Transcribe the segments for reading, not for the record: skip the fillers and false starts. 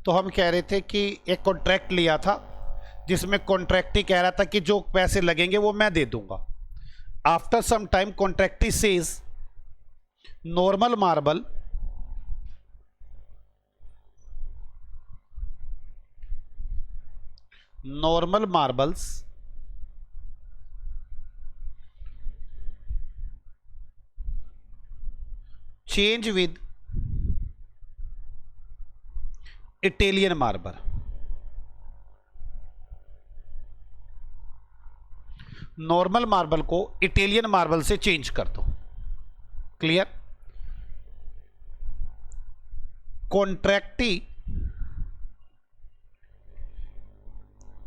तो हम कह रहे थे कि एक कॉन्ट्रैक्ट लिया था जिसमें कॉन्ट्रैक्टी कह रहा था कि जो पैसे लगेंगे वो मैं दे दूंगा. After some time contractee says normal marbles change with Italian marble. Normal marble को इटालियन मार्बल से चेंज कर दो. क्लियर. कॉन्ट्रैक्टी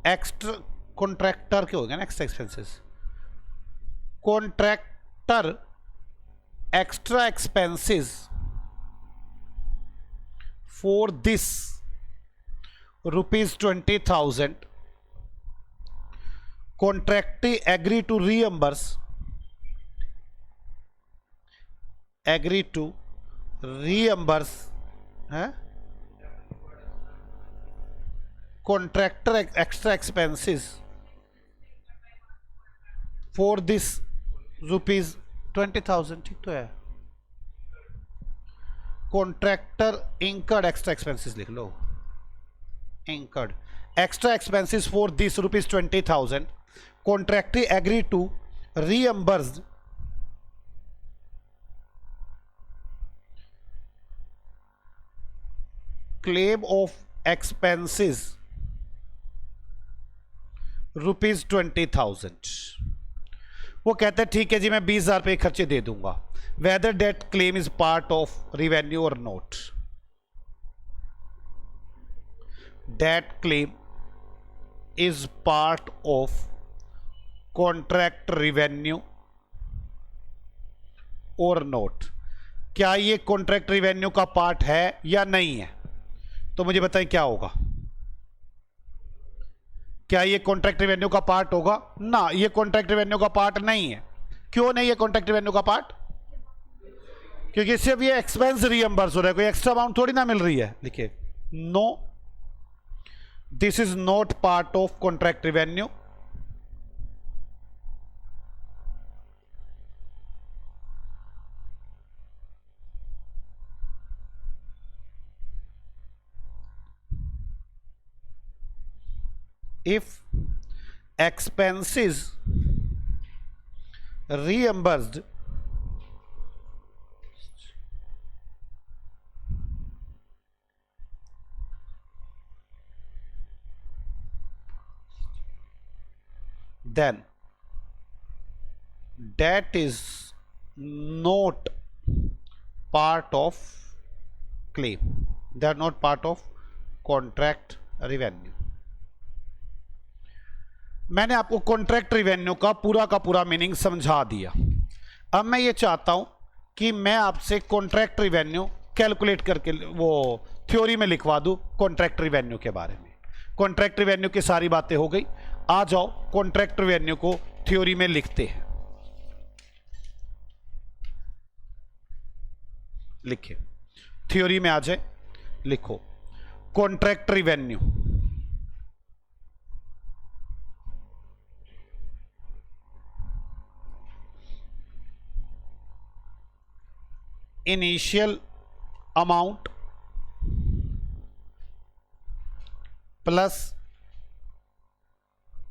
एक्स्ट्रा कॉन्ट्रैक्टर क्या हो गया ना, extra expenses. Contractor extra expenses for this rupees 20,000 contractee agree to reimburse contractor extra expenses for this rupees 20,000. ठीक तो है. कॉन्ट्रैक्टर इंकर्ड एक्स्ट्रा एक्सपेंसेस लिख लो. Incurred extra expenses for this rupees 20,000 contractee agree to reimburse claim of expenses rupees 20,000. वो कहते हैं ठीक है जी, मैं 20,000 रुपये खर्चे दे दूंगा. Whether that claim is part of revenue or not. That claim is part of contract revenue or not. क्या ये कॉन्ट्रैक्ट रिवेन्यू का पार्ट है या नहीं है? तो मुझे बताएं क्या होगा. क्या ये कॉन्ट्रैक्ट रेवेन्यू का पार्ट होगा? ना, ये कॉन्ट्रैक्ट रेवेन्यू का पार्ट नहीं है. क्यों नहीं है कॉन्ट्रैक्ट रेवेन्यू का पार्ट? क्योंकि सिर्फ ये एक्सपेंस रीएम्बर्स हो रहा है, कोई एक्स्ट्रा अमाउंट थोड़ी ना मिल रही है. लिखिए no, this is not part of contract revenue. If expenses reimbursed then that is not part of claim. They are not part of contract revenue. मैंने आपको कॉन्ट्रैक्ट रिवेन्यू का पूरा मीनिंग समझा दिया. अब मैं ये चाहता हूं कि मैं आपसे कॉन्ट्रैक्ट रिवेन्यू कैलकुलेट करके वो थ्योरी में लिखवा दूं कॉन्ट्रैक्ट रिवेन्यू के बारे में. कॉन्ट्रैक्ट रिवेन्यू की सारी बातें हो गई. आ जाओ कॉन्ट्रैक्ट रिवेन्यू को थ्योरी में लिखते हैं. लिखे थ्योरी में आ जाए. लिखो contract revenue initial amount plus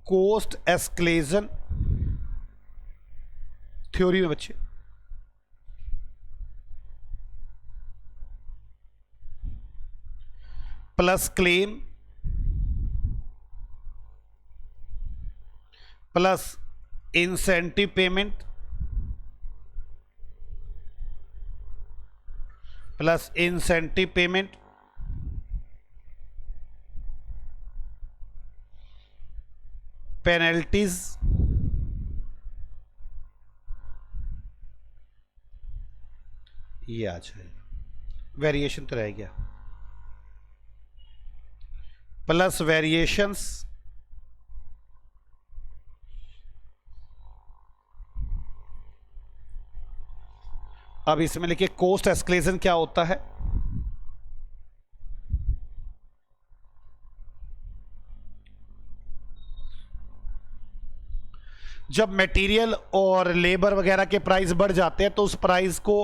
cost escalation. Theory में बच्चे plus claim plus incentive payment plus incentive payment penalties ये आ जाएगा. वेरिएशन तो रह गया प्लस वेरिएशंस अब इसमें लिखिए कोस्ट एस्केलेशन क्या होता है. जब मटेरियल और लेबर वगैरह के प्राइस बढ़ जाते हैं तो उस प्राइस को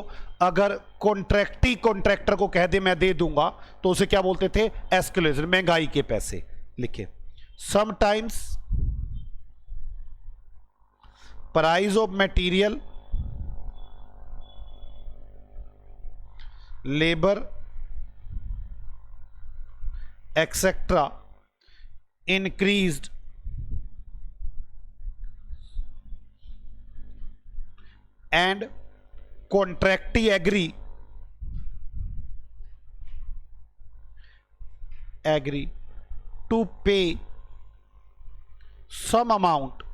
अगर कॉन्ट्रैक्टर को कह दे मैं दे दूंगा तो उसे क्या बोलते थे? एस्केलेशन, महंगाई के पैसे। लिखे sometimes price of material, labour etcetera increased and contractee agree to pay some amount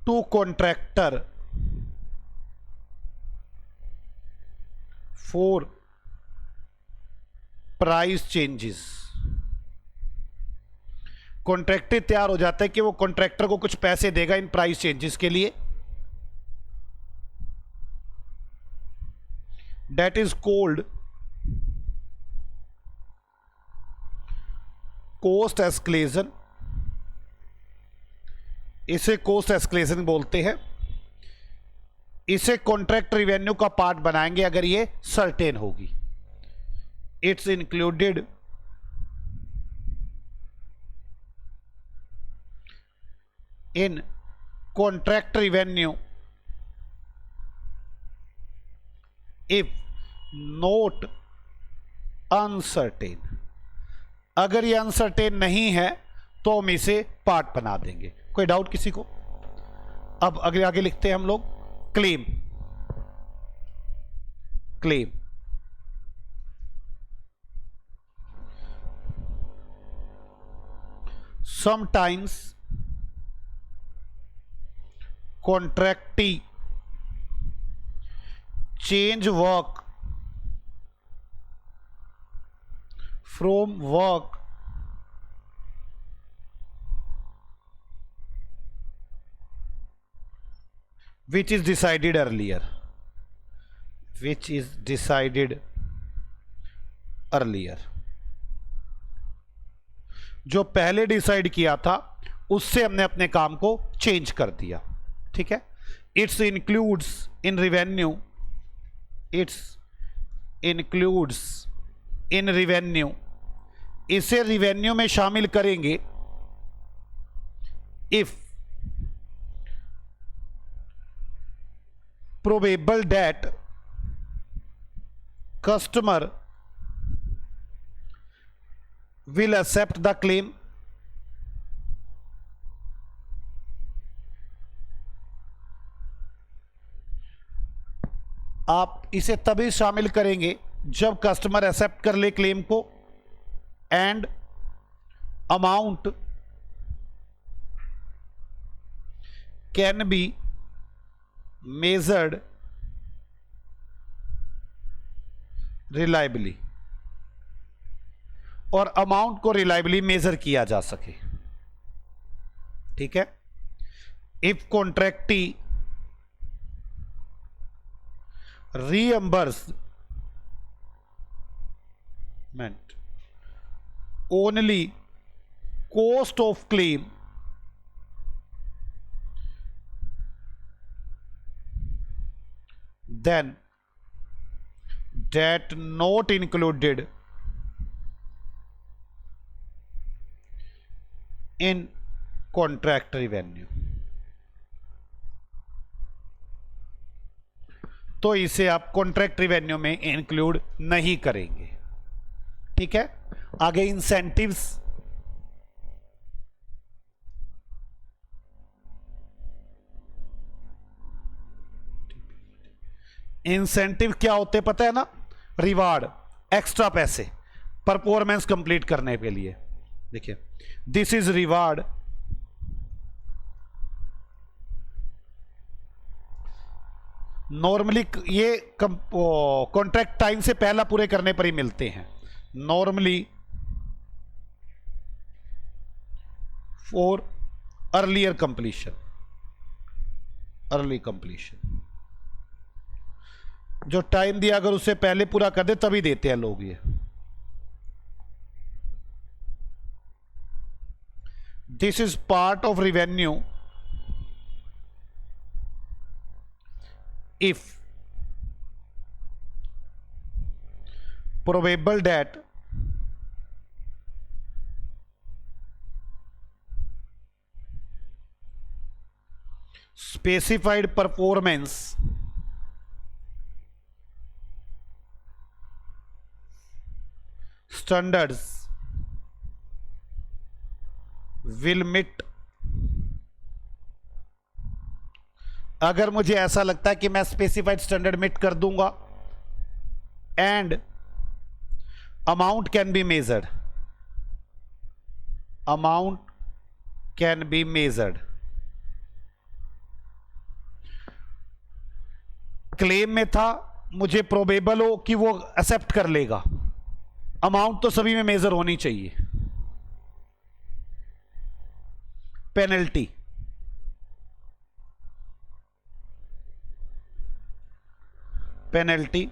to contractor for price changes. Contractor तैयार हो जाता है कि वो कॉन्ट्रैक्टर को कुछ पैसे देगा इन प्राइस चेंजेस के लिए। That is called cost escalation. इसे कॉस्ट एस्केलेशन बोलते हैं। इसे कॉन्ट्रैक्ट रिवेन्यू का पार्ट बनाएंगे अगर ये सर्टेन होगी। It's included in contract revenue if not uncertain। अगर ये अनसर्टेन नहीं है तो हम इसे पार्ट बना देंगे। कोई डाउट किसी को? अब अगले आगे लिखते हैं हम लोग claim. Claim sometimes contractee change work from work which is decided earlier, which is decided earlier। जो पहले डिसाइड किया था उससे हमने अपने काम को चेंज कर दिया। ठीक है। It's includes in revenue, it's includes in revenue. इसे रिवेन्यू में शामिल करेंगे if probable that customer will accept the claim। आप इसे तभी शामिल करेंगे जब कस्टमर एक्सेप्ट कर ले क्लेम को and amount can be measured reliably, और अमाउंट को रिलायबली मेजर किया जा सके। ठीक है। If contractee reimbursement only cost of claim then that not included in contract revenue। तो इसे आप कॉन्ट्रैक्ट रिवेन्यू में इंक्लूड नहीं करेंगे। ठीक है। आगे इंसेंटिव्स। इंसेंटिव क्या होते पता है ना? रिवार्ड, एक्स्ट्रा पैसे परफॉर्मेंस कंप्लीट करने के लिए। देखिए दिस इज रिवार्ड नॉर्मली ये कॉन्ट्रैक्ट टाइम से पहला पूरे करने पर ही मिलते हैं। Normally for earlier completion, early completion. जो टाइम दिया अगर उससे पहले पूरा कर दे तभी देते हैं लोग ये। this is part of revenue if probable that specified performance standards will meet। अगर मुझे ऐसा लगता है कि मैं स्पेसिफाइड स्टैंडर्ड मीट कर दूंगा and amount can be measured, amount can be measured, claim में था मुझे प्रोबेबल हो कि वो एक्सेप्ट कर लेगा, अमाउंट तो सभी में मेजर होनी चाहिए। पेनल्टी, पेनल्टी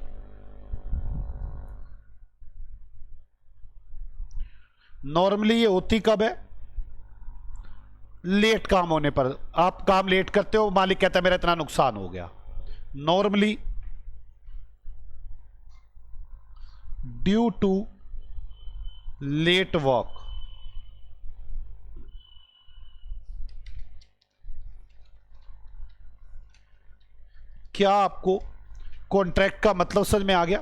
नॉर्मली ये होती कब है? लेट काम होने पर। आप काम लेट करते हो, मालिक कहता है मेरा इतना नुकसान हो गया। Normally due to late work. क्या आपको कॉन्ट्रैक्ट का मतलब समझ में आ गया?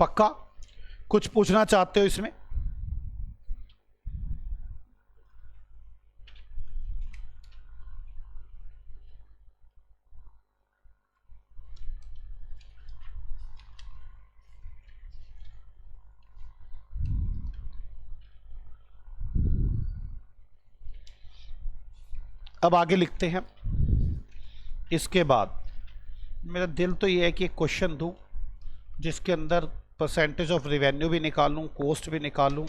पक्का? कुछ पूछना चाहते हो इसमें? अब आगे लिखते हैं। इसके बाद मेरा दिल तो ये है कि एक क्वेश्चन दूं जिसके अंदर परसेंटेज ऑफ रेवेन्यू भी निकालूं, कॉस्ट भी निकालूं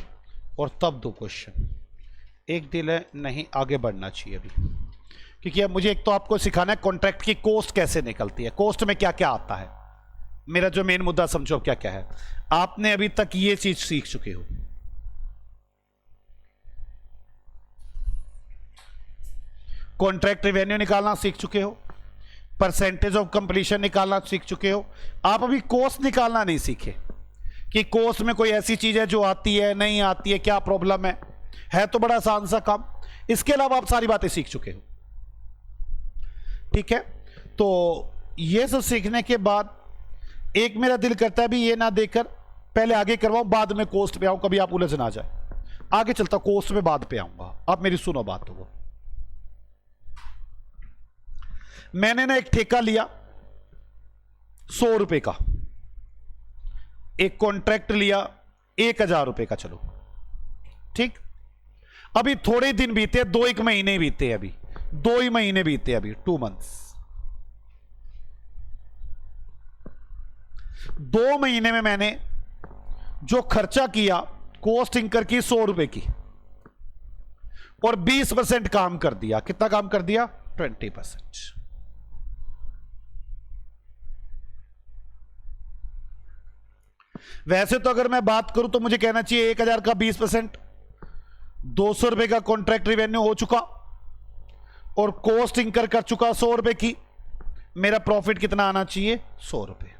और तब दो क्वेश्चन। एक दिल है नहीं, आगे बढ़ना चाहिए अभी, क्योंकि अब मुझे एक तो आपको सिखाना है कॉन्ट्रैक्ट की कॉस्ट कैसे निकलती है, कॉस्ट में क्या क्या आता है। मेरा जो मेन मुद्दा समझो क्या क्या है। आपने अभी तक ये चीज सीख चुके हो, कॉन्ट्रैक्ट रेवेन्यू निकालना सीख चुके हो, परसेंटेज ऑफ कंप्लीशन निकालना सीख चुके हो। आप अभी कॉस्ट निकालना नहीं सीखे कि कॉस्ट में कोई ऐसी चीज है जो आती है नहीं आती है, क्या प्रॉब्लम है तो बड़ा आसान सा काम। इसके अलावा आप सारी बातें सीख चुके हो, ठीक है। तो ये सब सीखने के बाद एक मेरा दिल करता है भी ये ना देकर पहले आगे करवाऊं, बाद में कॉस्ट पे आऊं, कभी आप उलझ ना जाए। आगे चलता कॉस्ट में बाद पे आऊंगा, आप मेरी सुनो बात हो। मैंने ना एक ठेका लिया 100 रुपए का, एक कॉन्ट्रैक्ट लिया 1000 रुपए का, चलो ठीक। अभी थोड़े दिन बीते, 2-1 महीने बीते, अभी 2 ही महीने बीते, अभी 2 मंथ्स। 2 महीने में मैंने जो खर्चा किया, कॉस्ट इंकर की 100 रुपए की और 20% काम कर दिया। कितना काम कर दिया? 20%। वैसे तो अगर मैं बात करूं तो मुझे कहना चाहिए 1000 का 20%, 200 रुपए का कॉन्ट्रैक्ट रेवेन्यू हो चुका और कॉस्ट इंकर कर चुका 100 रुपए की। मेरा प्रॉफिट कितना आना चाहिए? 100 रुपए।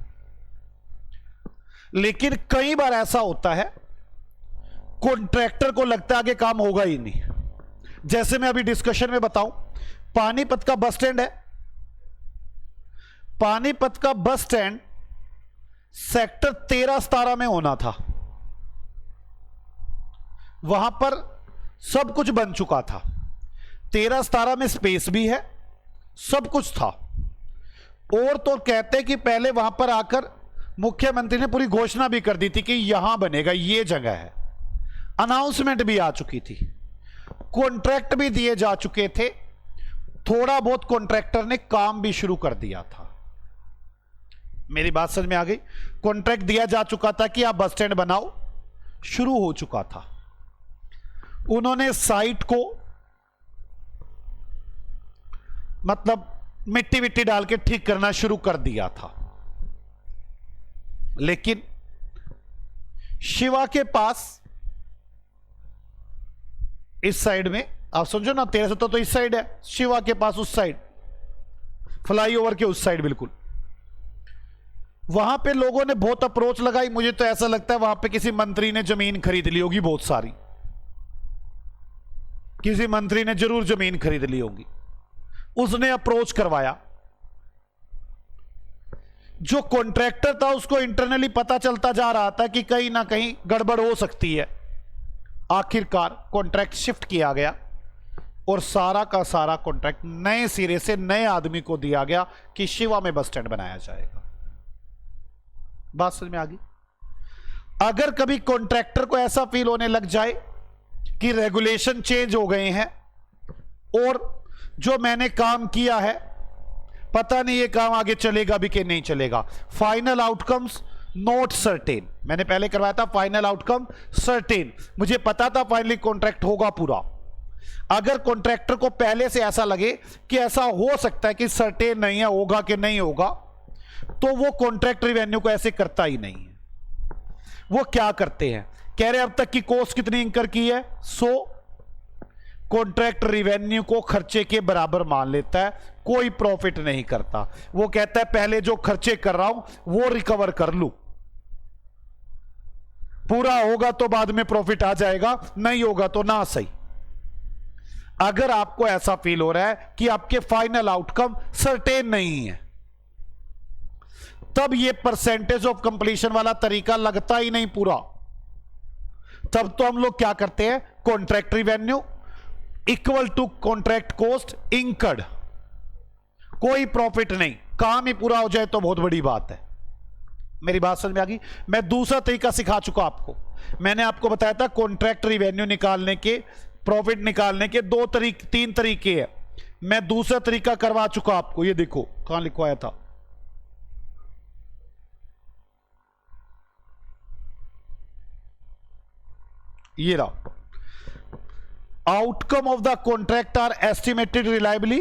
लेकिन कई बार ऐसा होता है कॉन्ट्रैक्टर को लगता है आगे काम होगा ही नहीं। जैसे मैं अभी डिस्कशन में बताऊं, पानीपत का बस स्टैंड है, पानीपत का बस स्टैंड सेक्टर 13-17 में होना था। वहां पर सब कुछ बन चुका था, 13-17 में स्पेस भी है, सब कुछ था। और तो कहते कि पहले वहां पर आकर मुख्यमंत्री ने पूरी घोषणा भी कर दी थी कि यहां बनेगा, ये जगह है, अनाउंसमेंट भी आ चुकी थी, कॉन्ट्रैक्ट भी दिए जा चुके थे, थोड़ा बहुत कॉन्ट्रैक्टर ने काम भी शुरू कर दिया था। मेरी बात समझ में आ गई? कॉन्ट्रैक्ट दिया जा चुका था कि आप बस स्टैंड बनाओ, शुरू हो चुका था। उन्होंने साइट को मतलब मिट्टी विट्टी डाल के ठीक करना शुरू कर दिया था। लेकिन शिवा के पास इस साइड में आप समझो ना, 1370 तो इस साइड है, शिवा के पास उस साइड, फ्लाईओवर के उस साइड बिल्कुल। वहां पे लोगों ने बहुत अप्रोच लगाई, मुझे तो ऐसा लगता है वहां पे किसी मंत्री ने जमीन खरीद ली होगी बहुत सारी, किसी मंत्री ने जरूर जमीन खरीद ली होगी, उसने अप्रोच करवाया। जो कॉन्ट्रैक्टर था उसको इंटरनली पता चलता जा रहा था कि कहीं ना कहीं गड़बड़ हो सकती है। आखिरकार कॉन्ट्रैक्ट शिफ्ट किया गया और सारा का सारा कॉन्ट्रैक्ट नए सिरे से नए आदमी को दिया गया कि शिवा में बस स्टैंड बनाया जाएगा। बात समझ में आ गई? अगर कभी कॉन्ट्रैक्टर को ऐसा फील होने लग जाए कि रेगुलेशन चेंज हो गए हैं और जो मैंने काम किया है पता नहीं ये काम आगे चलेगा भी कि नहीं चलेगा, फाइनल आउटकम्स नॉट सर्टेन, मैंने पहले करवाया था फाइनल आउटकम सर्टेन, मुझे पता था फाइनली कॉन्ट्रैक्ट होगा पूरा। अगर कॉन्ट्रैक्टर को पहले से ऐसा लगे कि ऐसा हो सकता है कि सर्टेन नहीं है, होगा कि नहीं होगा, तो वो कॉन्ट्रैक्ट रिवेन्यू को ऐसे करता ही नहीं है। वो क्या करते हैं, कह रहे अब तक की कॉस्ट कितनी इंकर की है 100, कॉन्ट्रैक्ट रिवेन्यू को खर्चे के बराबर मान लेता है, कोई प्रॉफिट नहीं करता। वो कहता है पहले जो खर्चे कर रहा हूं वो रिकवर कर लूं, पूरा होगा तो बाद में प्रॉफिट आ जाएगा, नहीं होगा तो ना सही। अगर आपको ऐसा फील हो रहा है कि आपके फाइनल आउटकम सर्टेन नहीं है, तब ये परसेंटेज ऑफ कंप्लीशन वाला तरीका लगता ही नहीं पूरा। तब तो हम लोग क्या करते हैं, contract revenue equal to contract cost incurred, कोई प्रॉफिट नहीं, काम ही पूरा हो जाए तो बहुत बड़ी बात है। मेरी बात समझ में आ गई? मैं दूसरा तरीका सिखा चुका आपको, मैंने आपको बताया था कॉन्ट्रैक्ट रिवेन्यू निकालने के, प्रॉफिट निकालने के तीन तरीके हैं। मैं दूसरा तरीका करवा चुका आपको, ये देखो कहां लिखवाया था, ये रहा, outcome of the contract are estimated reliably,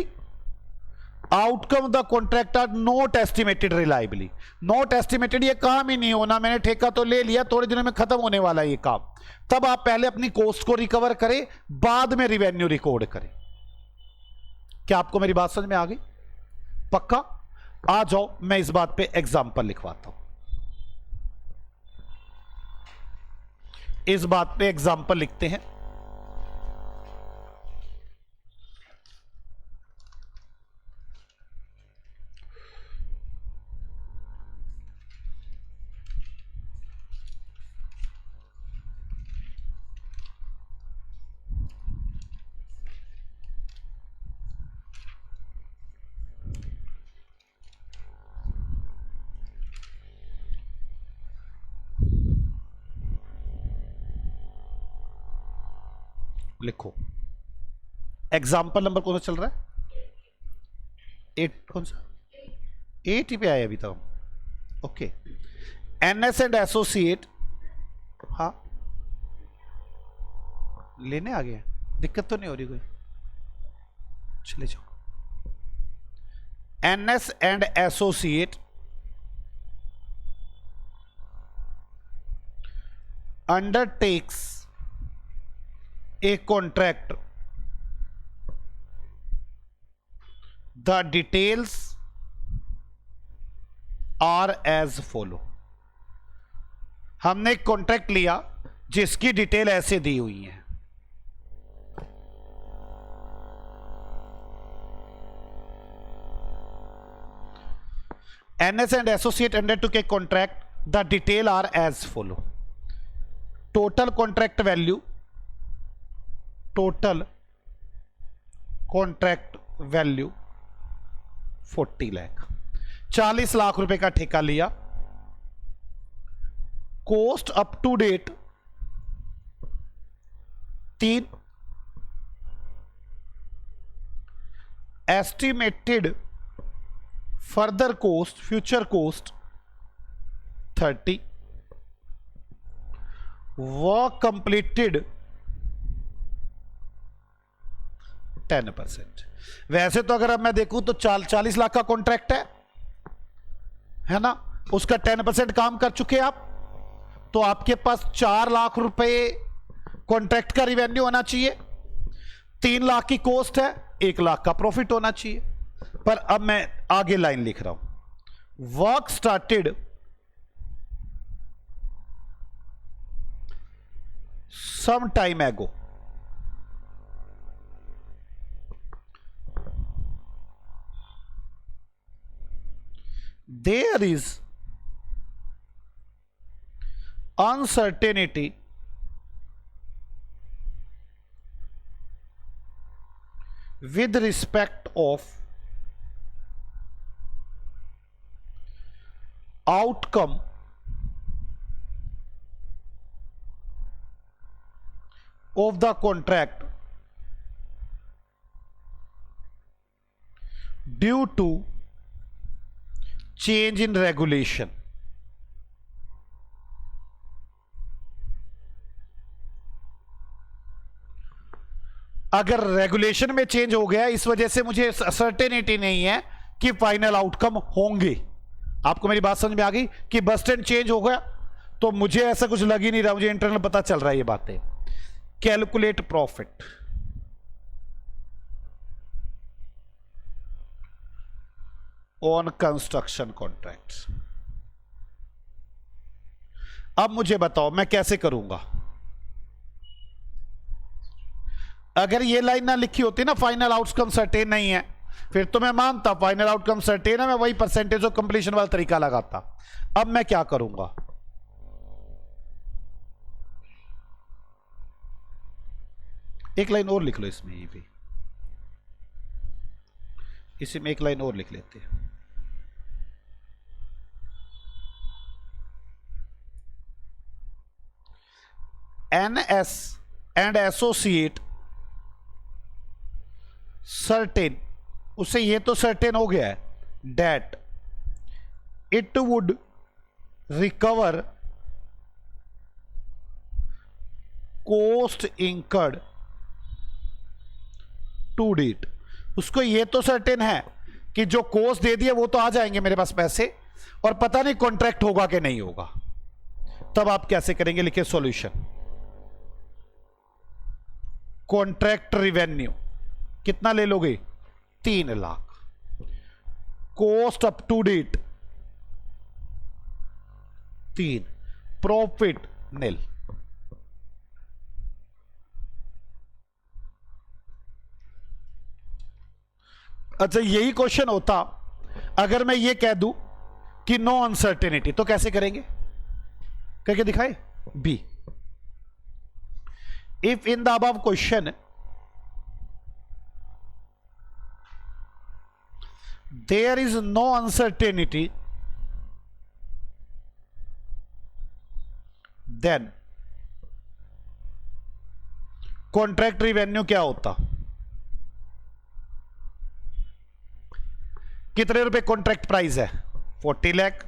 outcome of the contract are not estimated reliably. Not estimated ये काम ही नहीं होना, मैंने ठेका तो ले लिया, थोड़े दिनों में खत्म होने वाला है ये काम, तब आप पहले अपनी कॉस्ट को रिकवर करें, बाद में रिवेन्यू रिकॉर्ड करें। क्या आपको मेरी बात समझ में आ गई? पक्का? आ जाओ मैं इस बात पे एग्जांपल लिखवाता हूं, इस बात पे एग्जांपल लिखते हैं। लिखो एग्जाम्पल नंबर कौन सा चल रहा है, 8, कौन सा 8 ही पे आया अभी तो। ओके, एनएस एंड एसोसिएट, हाँ लेने आ गया, दिक्कत तो नहीं हो रही कोई, चले जाओ। NS and associate undertakes a contract, the details are as follow। हमने एक कॉन्ट्रैक्ट लिया जिसकी डिटेल ऐसे दी हुई है, NS and associate undertook a contract, the detail are as follow. Total contract value, total contract value 40 lakh, 40 lakh रुपए का ठेका लिया। Cost up to date 3, estimated further cost, future cost 30, work completed 10%। वैसे तो अगर अब मैं देखूं तो 40 लाख का कॉन्ट्रैक्ट है ना, उसका 10% काम कर चुके आप, तो आपके पास 4 लाख रुपए कॉन्ट्रैक्ट का रिवेन्यू होना चाहिए। 3 लाख की कॉस्ट है, 1 लाख का प्रॉफिट होना चाहिए। पर अब मैं आगे लाइन लिख रहा हूं, वर्क स्टार्टेड सम टाइम एगो, there is uncertainty with respect of outcome of the contract due to change in regulation। अगर रेगुलेशन में चेंज हो गया, इस वजह से मुझे सर्टेनिटी नहीं है कि फाइनल आउटकम होंगे। आपको मेरी बात समझ में आ गई कि बस स्टैंड चेंज हो गया, तो मुझे ऐसा कुछ लग ही नहीं रहा, मुझे इंटरनल पता चल रहा है ये बातें। Calculate profit, on construction contracts. अब मुझे बताओ मैं कैसे करूंगा। अगर ये लाइन ना लिखी होती ना, फाइनल आउटकम सर्टेन नहीं है, फिर तो मैं मानता फाइनल आउटकम सर्टेन है, मैं वही परसेंटेज ऑफ कंप्लीशन वाला तरीका लगाता। अब मैं क्या करूंगा, एक लाइन और लिख लो इसमें, ये भी इसी में एक लाइन और लिख लेते हैं। NS एंड एसोसिएट सर्टेन, उससे ये तो सर्टेन हो गया है that it would recover cost incurred to date. उसको ये तो सर्टेन है कि जो कॉस्ट दे दिया वो तो आ जाएंगे मेरे पास पैसे, और पता नहीं कॉन्ट्रैक्ट होगा कि नहीं होगा। तब आप कैसे करेंगे, लिखे सॉल्यूशन, कॉन्ट्रैक्ट रिवेन्यू कितना ले लोगे, 3 lakh, cost up to date 3, profit nil. अच्छा यही क्वेश्चन होता अगर मैं ये कह दूं कि नो अनसर्टेनिटी, तो कैसे करेंगे, करके दिखाए। B, if in the above question there is no uncertainty, then contract revenue क्या होता, कितने रुपए कॉन्ट्रैक्ट प्राइस है, 40 lakh,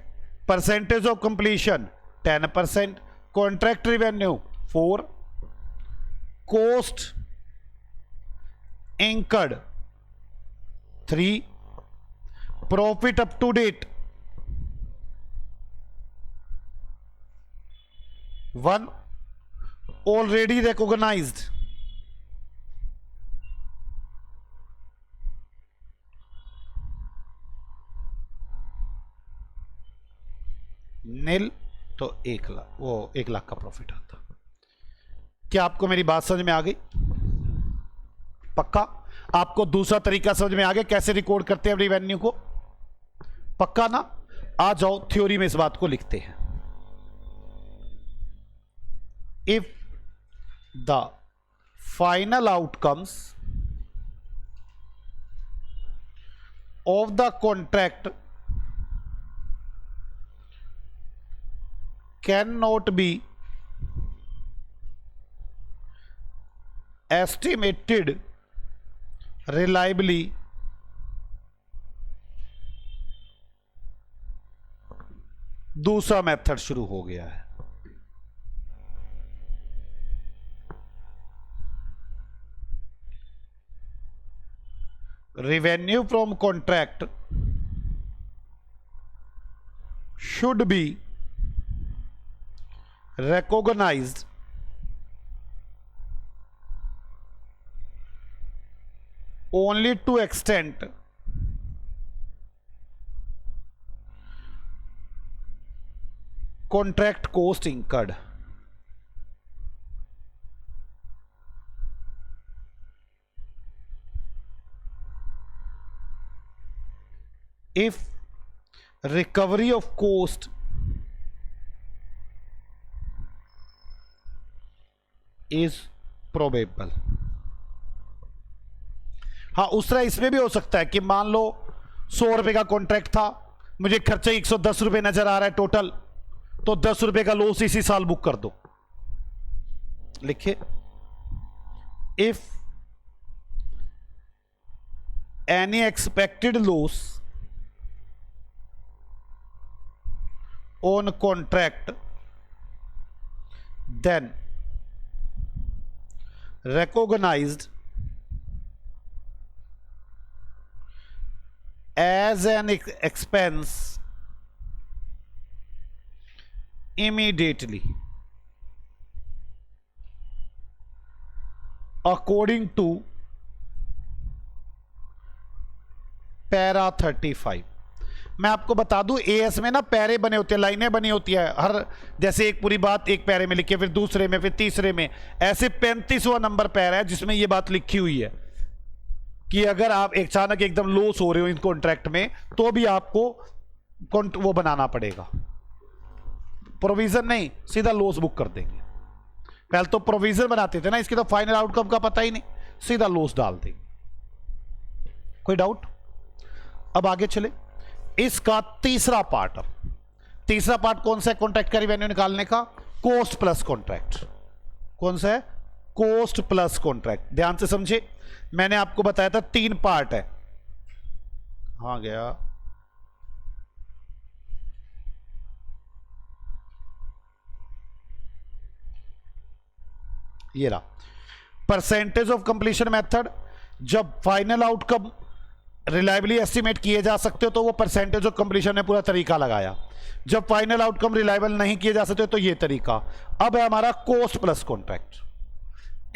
percentage of completion 10%, contract revenue 4, cost incurred 3, profit up to date 1, already recognised nil, तो 1 लाख, वो 1 लाख का प्रॉफिट आता। क्या आपको मेरी बात समझ में आ गई, पक्का? आपको दूसरा तरीका समझ में आ गया कैसे रिकॉर्ड करते हैं रिवेन्यू को, पक्का ना? आ जाओ थ्योरी में इस बात को लिखते हैं। If the final outcomes of the contract can not be estimated reliably, दूसरा मेथड शुरू हो गया है। revenue from contract should be recognized only to extent contract cost incurred. If recovery of cost is probable. हाँ, उस तरह इसमें भी हो सकता है कि मान लो 100 रुपए का कॉन्ट्रैक्ट था, मुझे खर्चा 110 रुपए नजर आ रहा है टोटल, तो 10 रुपए का लॉस इसी साल बुक कर दो. लिखिए, if any expected loss on contract, then recognized as an expense immediately according to para 35. मैं आपको बता दूं, एएस में ना पैरे बने होते हैं, लाइनें बनी होती है हर, जैसे एक पूरी बात एक पैरे में लिखी है, फिर दूसरे में, फिर तीसरे में, ऐसे 35वां नंबर पैरा है जिसमें ये बात लिखी हुई है कि अगर आप अचानक एकदम लॉस हो रहे हो इन कॉन्ट्रैक्ट में, तो भी आपको वो बनाना पड़ेगा. प्रोविजन नहीं, सीधा लॉस बुक कर देंगे. पहले तो प्रोविजन बनाते थे ना, इसकी तो फाइनल आउटकम का पता ही नहीं, सीधा लॉस डाल देंगे. कोई डाउट? अब आगे चले. इसका तीसरा पार्ट कौन सा है कॉन्ट्रैक्ट का रिवेन्यू निकालने का? Cost plus contract. कौन सा है? Cost plus contract. ध्यान से समझे, मैंने आपको बताया था 3 पार्ट है. हाँ गया, ये रहा. परसेंटेज ऑफ कंप्लीशन मेथड, जब फाइनल आउटकम रिलायबली एस्टिमेट किए जा सकते हो तो वो परसेंटेज ऑफ कंप्लीशन ने पूरा तरीका लगाया. जब फाइनल आउटकम रिलायबल नहीं किए जा सकते तो ये तरीका. अब है हमारा कॉस्ट प्लस कॉन्ट्रैक्ट.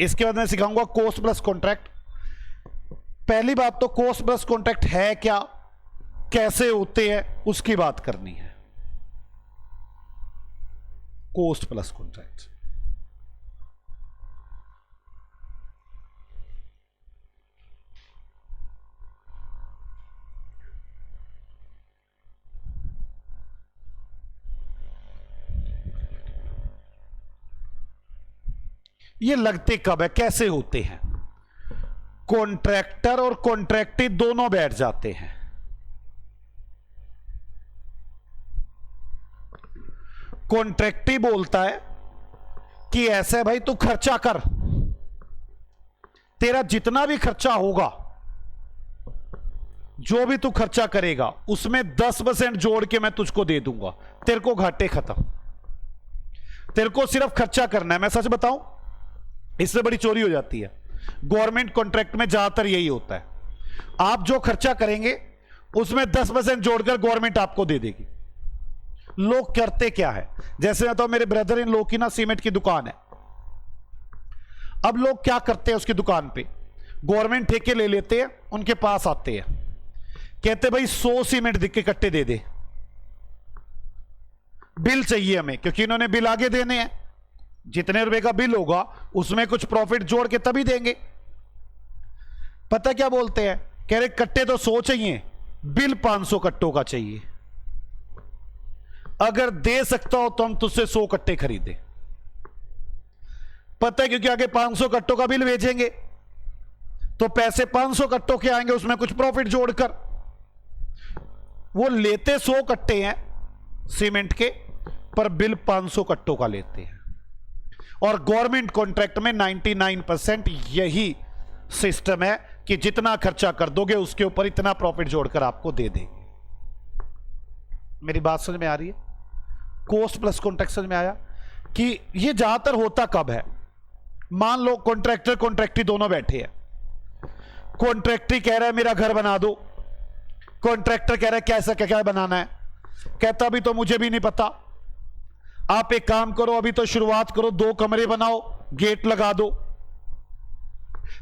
इसके बाद मैं सिखाऊंगा कॉस्ट प्लस कॉन्ट्रैक्ट. पहली बात तो कॉस्ट प्लस कॉन्ट्रैक्ट है क्या, कैसे होते हैं, उसकी बात करनी है. कॉस्ट प्लस कॉन्ट्रैक्ट ये लगते कब है, कैसे होते हैं? कॉन्ट्रैक्टर और कॉन्ट्रैक्टी दोनों बैठ जाते हैं. कॉन्ट्रैक्टी बोलता है कि ऐसे भाई तू खर्चा कर, तेरा जितना भी खर्चा होगा, जो भी तू खर्चा करेगा उसमें 10% जोड़ के मैं तुझको दे दूंगा, तेरे को घाटे खत्म, तेरे को सिर्फ खर्चा करना है. मैं सच बताऊं, इससे बड़ी चोरी हो जाती है. गवर्नमेंट कॉन्ट्रैक्ट में ज्यादातर यही होता है, आप जो खर्चा करेंगे उसमें 10% जोड़कर गवर्नमेंट आपको दे देगी. लोग करते क्या है, जैसे तो मेरे ब्रदर इन लोग की ना सीमेंट की दुकान है. अब लोग क्या करते हैं, उसकी दुकान पे गवर्नमेंट ठेके ले लेते हैं, उनके पास आते हैं, कहते भाई 100 सीमेंट के कट्टे दे दे, बिल चाहिए हमें, क्योंकि इन्होंने बिल आगे देने हैं. जितने रुपए का बिल होगा उसमें कुछ प्रॉफिट जोड़ के तभी देंगे. पता क्या बोलते हैं, कह रहे कट्टे तो 100 चाहिए, बिल 500 कट्टों का चाहिए, अगर दे सकता हो तो हम तुझसे 100 कट्टे खरीदे. पता है, क्योंकि आगे 500 कट्टों का बिल भेजेंगे तो पैसे 500 कट्टों के आएंगे, उसमें कुछ प्रॉफिट जोड़कर. वो लेते 100 कट्टे हैं सीमेंट के, पर बिल 500 कट्टों का लेते हैं. और गवर्नमेंट कॉन्ट्रैक्ट में 99% यही सिस्टम है कि जितना खर्चा कर दोगे उसके ऊपर इतना प्रॉफिट जोड़कर आपको दे देंगे. मेरी बात समझ में आ रही है? कॉस्ट प्लस कॉन्ट्रैक्ट समझ में आया कि ये ज्यादातर होता कब है? मान लो कॉन्ट्रैक्टर कॉन्ट्रैक्टी दोनों बैठे हैं. कॉन्ट्रैक्टी कह रहा है मेरा घर बना दो, कॉन्ट्रैक्टर कह रहा है कैसा क्या क्या बनाना है, कहता अभी तो मुझे भी नहीं पता, आप एक काम करो, अभी तो शुरुआत करो, 2 कमरे बनाओ, गेट लगा दो.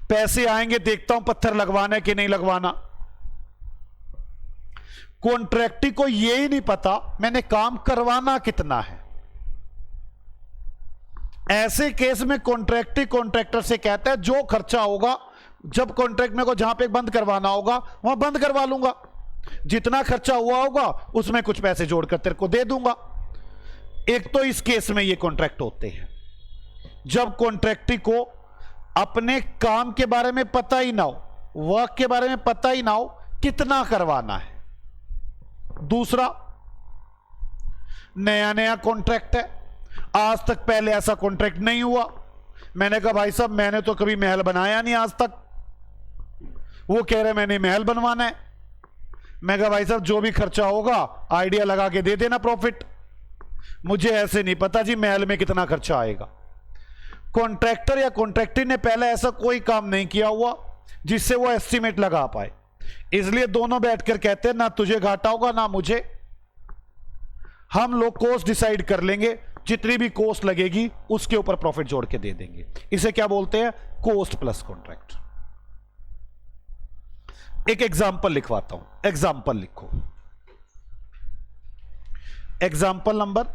पैसे आएंगे, देखता हूं पत्थर लगवाना है कि नहीं लगवाना। कॉन्ट्रैक्टी को यही नहीं पता मैंने काम करवाना कितना है। ऐसे केस में कॉन्ट्रैक्टी कॉन्ट्रैक्टर से कहता है जो खर्चा होगा, जब कॉन्ट्रैक्ट में को जहां पे बंद करवाना होगा वहां बंद करवा लूंगा, जितना खर्चा हुआ होगा उसमें कुछ पैसे जोड़कर तेरे को दे दूंगा। एक तो इस केस में ये कॉन्ट्रैक्ट होते हैं जब कॉन्ट्रैक्टी को अपने काम के बारे में पता ही ना हो, वर्क के बारे में पता ही ना हो कितना करवाना है। दूसरा, नया नया कॉन्ट्रैक्ट है, आज तक पहले ऐसा कॉन्ट्रैक्ट नहीं हुआ। मैंने कहा भाई साहब मैंने तो कभी महल बनाया नहीं आज तक। वो कह रहे मैंने महल बनवाना है। मैं कहा भाई साहब जो भी खर्चा होगा आइडिया लगा के दे देना प्रॉफिट, मुझे ऐसे नहीं पता जी महल में कितना खर्चा आएगा। कॉन्ट्रैक्टर या कॉन्ट्रैक्टर ने पहले ऐसा कोई काम नहीं किया हुआ जिससे वो एस्टीमेट लगा पाए, इसलिए दोनों बैठकर कहते हैं ना तुझे घाटा होगा ना मुझे, हम लोग कॉस्ट डिसाइड कर लेंगे, जितनी भी कॉस्ट लगेगी उसके ऊपर प्रॉफिट जोड़ के दे देंगे। इसे क्या बोलते हैं? Cost plus contract. एक एग्जाम्पल लिखवाता हूं, एग्जाम्पल लिखो, example number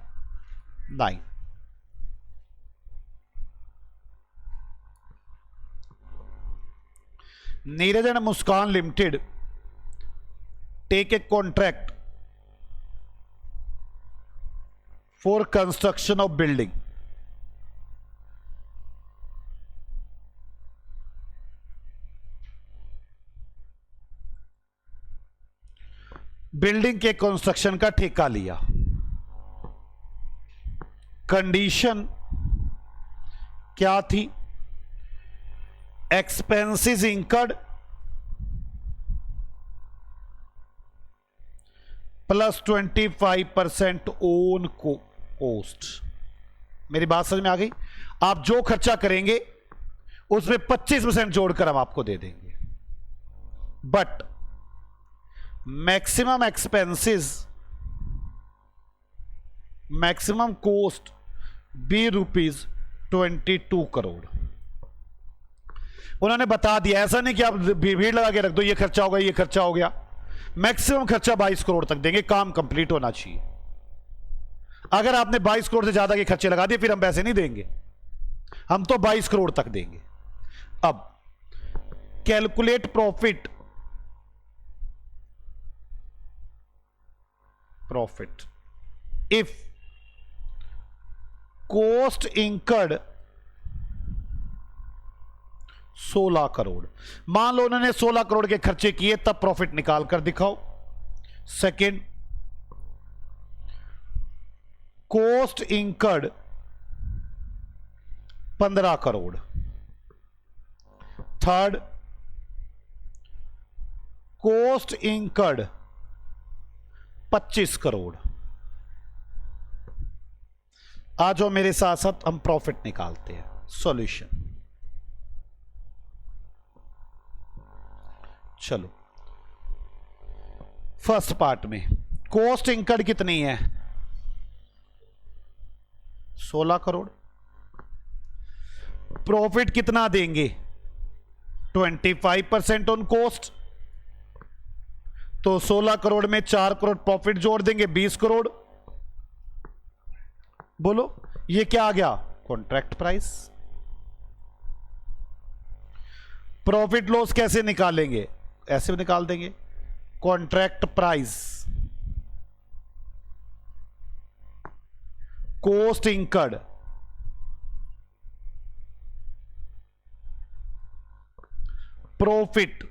9। Neeraj and Muskan limited take a contract for construction of building. Building के कंस्ट्रक्शन का ठेका लिया। कंडीशन क्या थी? Expenses incurred plus 25% own cost. मेरी बात समझ में आ गई? आप जो खर्चा करेंगे उसमें 25% जोड़कर हम आपको दे देंगे, but maximum expenses, maximum cost be ₹22 crore. उन्होंने बता दिया, ऐसा नहीं कि आप भीड़ लगा के रख दो ये खर्चा होगा ये खर्चा हो गया। मैक्सिमम खर्चा 22 करोड़ तक देंगे, काम कंप्लीट होना चाहिए। अगर आपने 22 करोड़ से ज्यादा के खर्चे लगा दिए फिर हम पैसे नहीं देंगे, हम तो 22 करोड़ तक देंगे। अब calculate profit, if cost incurred 16 crore. मान लो उन्होंने 16 करोड़ के खर्चे किए, तब प्रॉफिट निकाल कर दिखाओ। Second, cost incurred 15 crore. Third, cost incurred 25 crore. आ जाओ मेरे साथ साथ हम प्रॉफिट निकालते हैं। सॉल्यूशन, चलो फर्स्ट पार्ट में कॉस्ट इंकर्ड कितनी है? 16 करोड़। प्रॉफिट कितना देंगे? 25% ऑन कॉस्ट, तो 16 करोड़ में 4 करोड़ प्रॉफिट जोड़ देंगे, 20 करोड़। बोलो ये क्या आ गया? Contract price. प्रॉफिट लॉस कैसे निकालेंगे? ऐसे भी निकाल देंगे, contract price cost incurred profit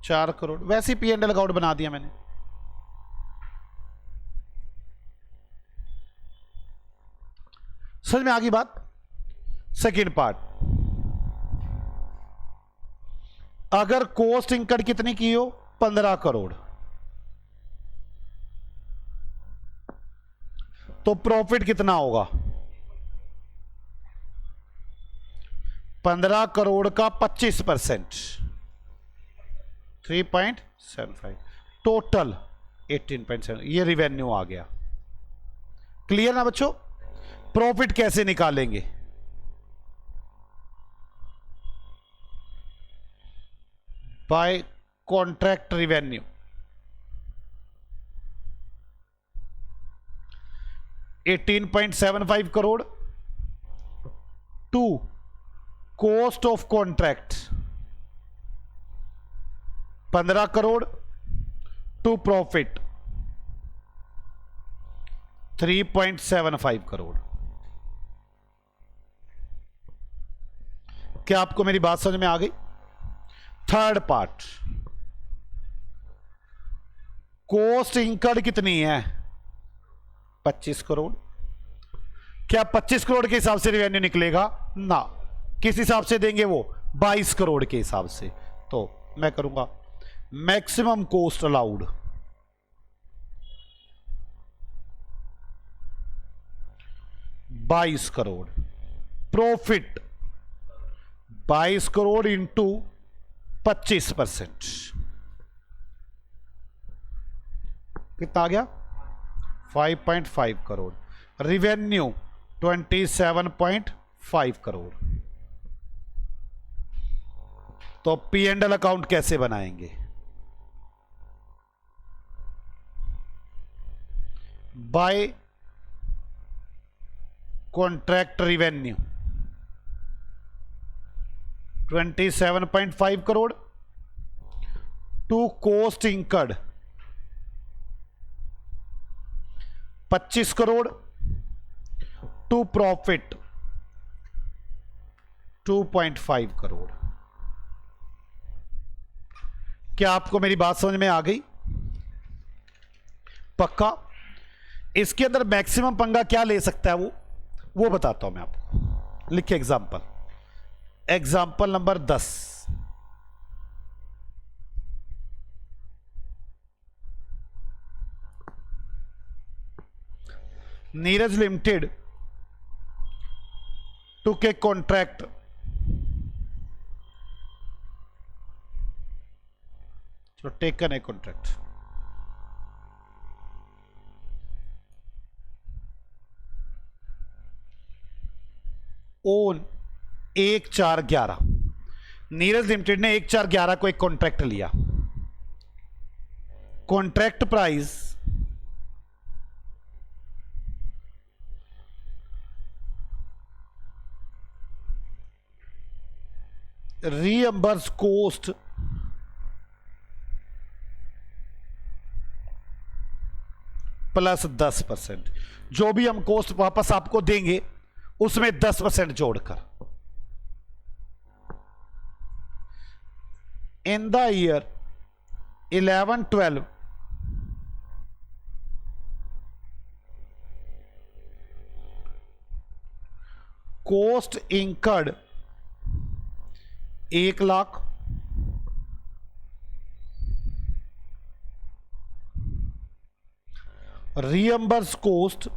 4 crore. वैसे ही P&L अकाउंट बना दिया मैंने। समझ में आ गई बात? सेकेंड पार्ट, अगर कॉस्ट इंकर्ड कितनी की हो? 15 करोड़, तो प्रॉफिट कितना होगा? 15 करोड़ का 25%, 3.75, टोटल 18.7। ये रिवेन्यू आ गया। क्लियर ना बच्चों? प्रॉफिट कैसे निकालेंगे? By contract revenue, 18.75 crore to cost of contract 15 crore to profit 3.75 crore. क्या आपको मेरी बात समझ में आ गई? थर्ड पार्ट, कॉस्ट इंकर्ड कितनी है? 25 करोड़। क्या 25 करोड़ के हिसाब से रिवेन्यू निकलेगा? ना। किस हिसाब से देंगे वो? 22 करोड़ के हिसाब से। तो मैं करूंगा maximum cost allowed 22 crore, profit 22 crore into 25%, कितना आ गया? 5.5 करोड़। रिवेन्यू 27.5 करोड़। तो पी एंड एल अकाउंट कैसे बनाएंगे? By contract revenue 27.5 crore to cost incurred 25 crore to profit 2.5 crore. क्या आपको मेरी बात समझ में आ गई? पक्का? इसके अंदर मैक्सिमम पंगा क्या ले सकता है वो बताता हूं मैं आपको। लिखिए example number 10। Neeraj limited took a contract so taken a contract on 1/4/11। Neeraj limited ने 1/4/11 को एक कॉन्ट्रैक्ट लिया। Contract price reimburse cost plus 10%। जो भी हम कॉस्ट वापस आपको देंगे उसमें 10% जोड़कर। In the year 11-12 cost incurred 1 lakh, reimburse cost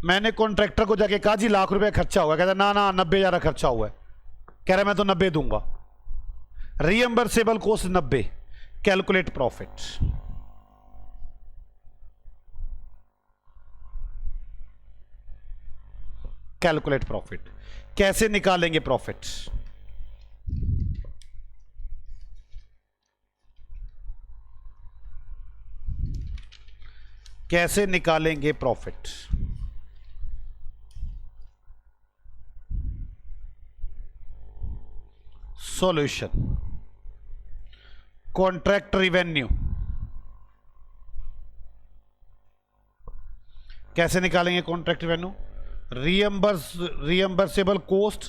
मैंने कॉन्ट्रैक्टर को जाके कहा जी लाख रुपए खर्चा हुआ। कहता ना 90,000 खर्चा हुआ है। कह रहा मैं तो 90 दूंगा। Reimbursable cost 90, calculate profit. Calculate profit कैसे निकालेंगे? प्रॉफिट कैसे निकालेंगे? प्रॉफिट सॉल्यूशन, कॉन्ट्रैक्ट रिवेन्यू कैसे निकालेंगे? कॉन्ट्रैक्ट रिवेन्यू रीएम्बर्सेबल कॉस्ट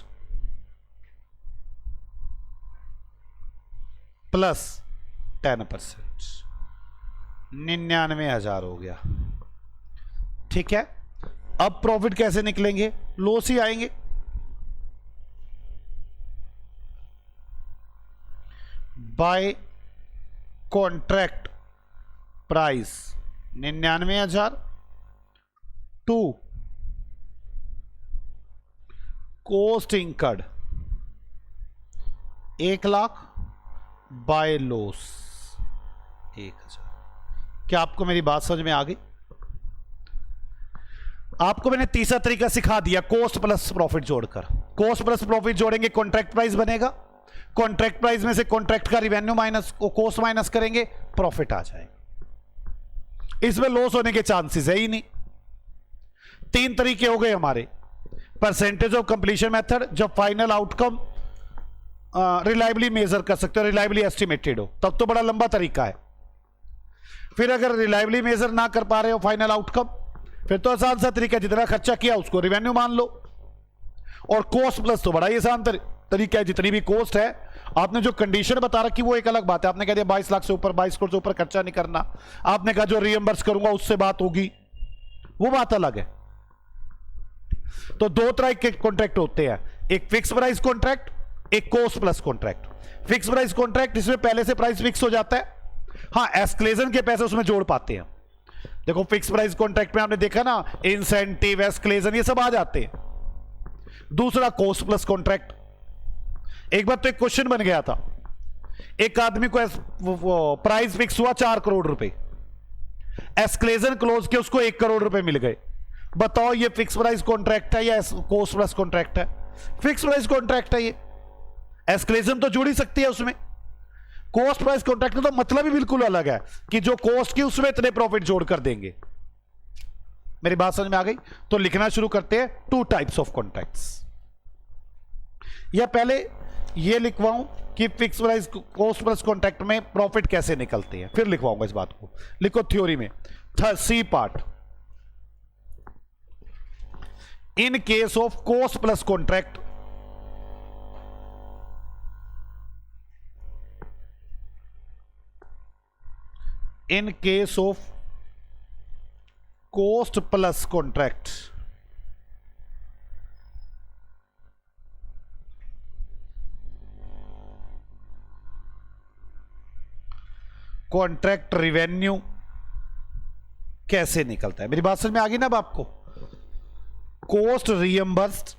प्लस 10%, 99,000 हो गया। ठीक है। अब प्रॉफिट कैसे निकलेंगे? लॉस ही आएंगे। By contract price 99,000 to cost incurred 1 lakh by loss 1,000। क्या आपको मेरी बात समझ में आ गई? आपको मैंने तीसरा तरीका सिखा दिया, कॉस्ट प्लस प्रॉफिट जोड़कर। कॉस्ट प्लस प्रॉफिट जोड़ेंगे, कॉन्ट्रैक्ट प्राइस बनेगा। कॉन्ट्रैक्ट प्राइस में से कॉन्ट्रैक्ट का रिवेन्यू माइनस कॉस्ट माइनस करेंगे, प्रॉफिट आ जाएगा। इसमें लॉस होने के चांसेस है ही नहीं। तीन तरीके हो गए हमारे। परसेंटेज ऑफ कंप्लीशन मेथड, जब फाइनल आउटकम रिलायबली मेजर कर सकते हो, रिलायबली एस्टिमेटेड हो, तब तो बड़ा लंबा तरीका है। फिर अगर रिलायबली मेजर ना कर पा रहे हो फाइनल आउटकम, फिर तो आसान सा तरीका, जितना खर्चा किया उसको रिवेन्यू मान लो। और कॉस्ट प्लस तो बड़ा ही आसान तरीका है, जितनी भी कॉस्ट है, आपने जो कंडीशन बता रखी वो एक अलग बात है। आपने कह दिया 22 लाख से ऊपर, 22 करोड़ से ऊपर खर्चा नहीं करना। आपने कहा जो रीइंबर्स करूंगा उससे बात होगी, वो बात अलग है। तो दो तरह के कॉन्ट्रैक्ट होते हैं, एक फिक्स प्राइस कॉन्ट्रैक्ट, एक cost plus contract. Fix price contract, इसमें पहले से प्राइस फिक्स हो जाता है, हाँ एस्केलेशन के पैसे उसमें जोड़ पाते हैं। देखो फिक्स प्राइस कॉन्ट्रैक्ट में आपने देखा ना, इंसेंटिव, एस्केलेशन, ये सब आ जाते हैं। दूसरा कॉस्ट प्लस कॉन्ट्रैक्ट। एक बार तो एक क्वेश्चन बन गया था, एक आदमी को प्राइस फिक्स हुआ 4 करोड़ रुपए, एस्केलेशन क्लोज के उसको 1 करोड़ रुपए मिल गए। बताओ ये फिक्स प्राइस कॉन्ट्रैक्ट है या कॉस्ट प्लस कॉन्ट्रैक्ट है? फिक्स प्राइस कॉन्ट्रैक्ट है ये, एस्केलेशन तो जुड़ ही सकती है उसमें। कॉस्ट प्राइस कॉन्ट्रैक्ट का तो मतलब ही बिल्कुल अलग है कि जो कॉस्ट की उसमें इतने प्रॉफिट जोड़ कर देंगे। मेरी बात समझ में आ गई? तो लिखना शुरू करते हैं, 2 टाइप्स ऑफ कॉन्ट्रैक्ट्स। या पहले ये लिखवाऊं कि fix price cost plus contract में प्रॉफिट कैसे निकलते हैं, फिर लिखवाऊंगा इस बात को। लिखो थ्योरी में, C part, in case of cost plus contract, in case of cost plus contract, contract revenue कैसे निकलता है? मेरी बात समझ में आ गई ना अब आपको? कॉस्ट रीइंबर्स्ड,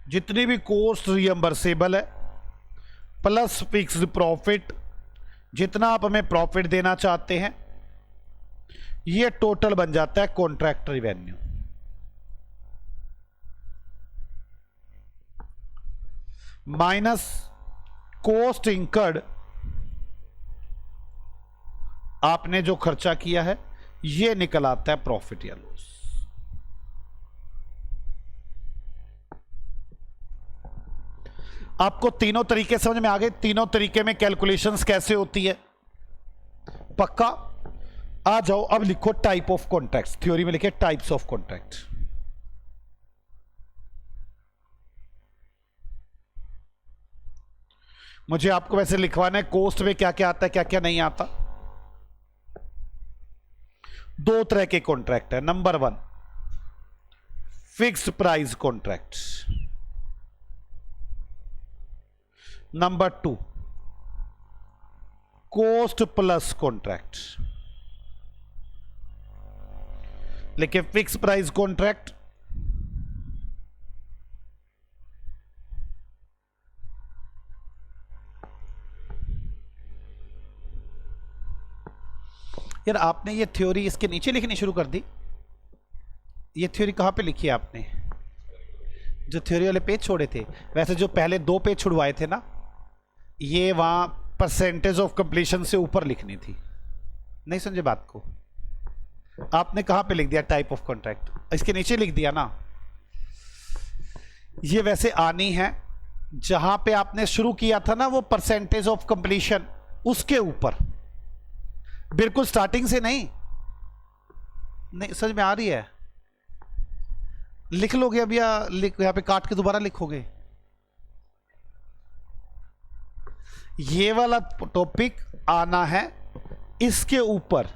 जितनी भी कॉस्ट रीइंबर्सेबल है, प्लस फिक्स्ड प्रॉफिट, जितना आप हमें प्रॉफिट देना चाहते हैं, ये टोटल बन जाता है contract revenue. Minus cost incurred, आपने जो खर्चा किया है, ये निकल आता है प्रॉफिट या लॉस। आपको तीनों तरीके समझ में आ गए? तीनों तरीके में कैलकुलेशंस कैसे होती है? पक्का? आ जाओ अब लिखो टाइप ऑफ कॉन्ट्रैक्ट्स। थ्योरी में लिखे टाइप्स ऑफ कॉन्ट्रैक्ट। मुझे आपको वैसे लिखवाना है कॉस्ट में क्या क्या आता है, क्या क्या नहीं आता। 2 तरह के कॉन्ट्रैक्ट है। Number 1 fixed price contract, number 2 cost plus contract. लेकिन फिक्स प्राइस कॉन्ट्रैक्ट यार, आपने ये थ्योरी इसके नीचे लिखनी शुरू कर दी। ये थ्योरी कहां पे लिखी है आपने? जो थ्योरी वाले पेज छोड़े थे, वैसे जो पहले 2 पेज छुड़वाए थे ना, ये वहां परसेंटेज ऑफ कंप्लीशन से ऊपर लिखनी थी। नहीं समझे बात को? आपने कहां पे लिख दिया टाइप ऑफ कॉन्ट्रैक्ट? इसके नीचे लिख दिया ना। ये वैसे आनी है जहां पे आपने शुरू किया था ना, वो परसेंटेज ऑफ कंप्लीशन, उसके ऊपर, बिल्कुल स्टार्टिंग से नहीं। नहीं समझ में आ रही है? लिख लोगे अब या यहां पे काट के दोबारा लिखोगे? ये वाला टॉपिक आना है इसके ऊपर।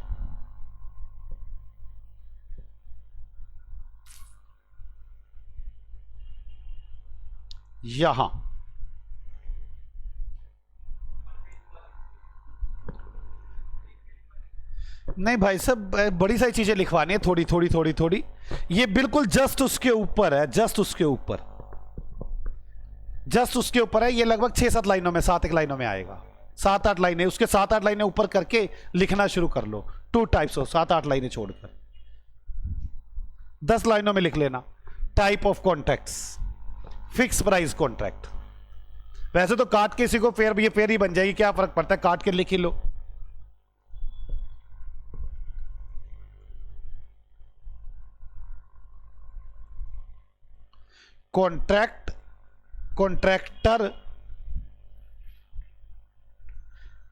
यहां नहीं भाई सब बड़ी सारी चीजें लिखवानी है, थोड़ी थोड़ी थोड़ी थोड़ी। ये बिल्कुल जस्ट उसके ऊपर है, जस्ट उसके ऊपर, जस्ट उसके ऊपर है। ये लगभग 6-7 लाइनों में, 7 एक लाइनों में आएगा। 7-8 लाइनें, उसके 7-8 लाइनें ऊपर करके लिखना शुरू कर लो। 2 टाइप्स हो, 7-8 लाइनें छोड़कर 10 लाइनों में लिख लेना। Type of contracts, fix price contract. वैसे तो काट के इसी को फेयर, ये फेयर ही बन जाएगी, क्या फर्क पड़ता है, काट के लिख ही लो। Contract, contractor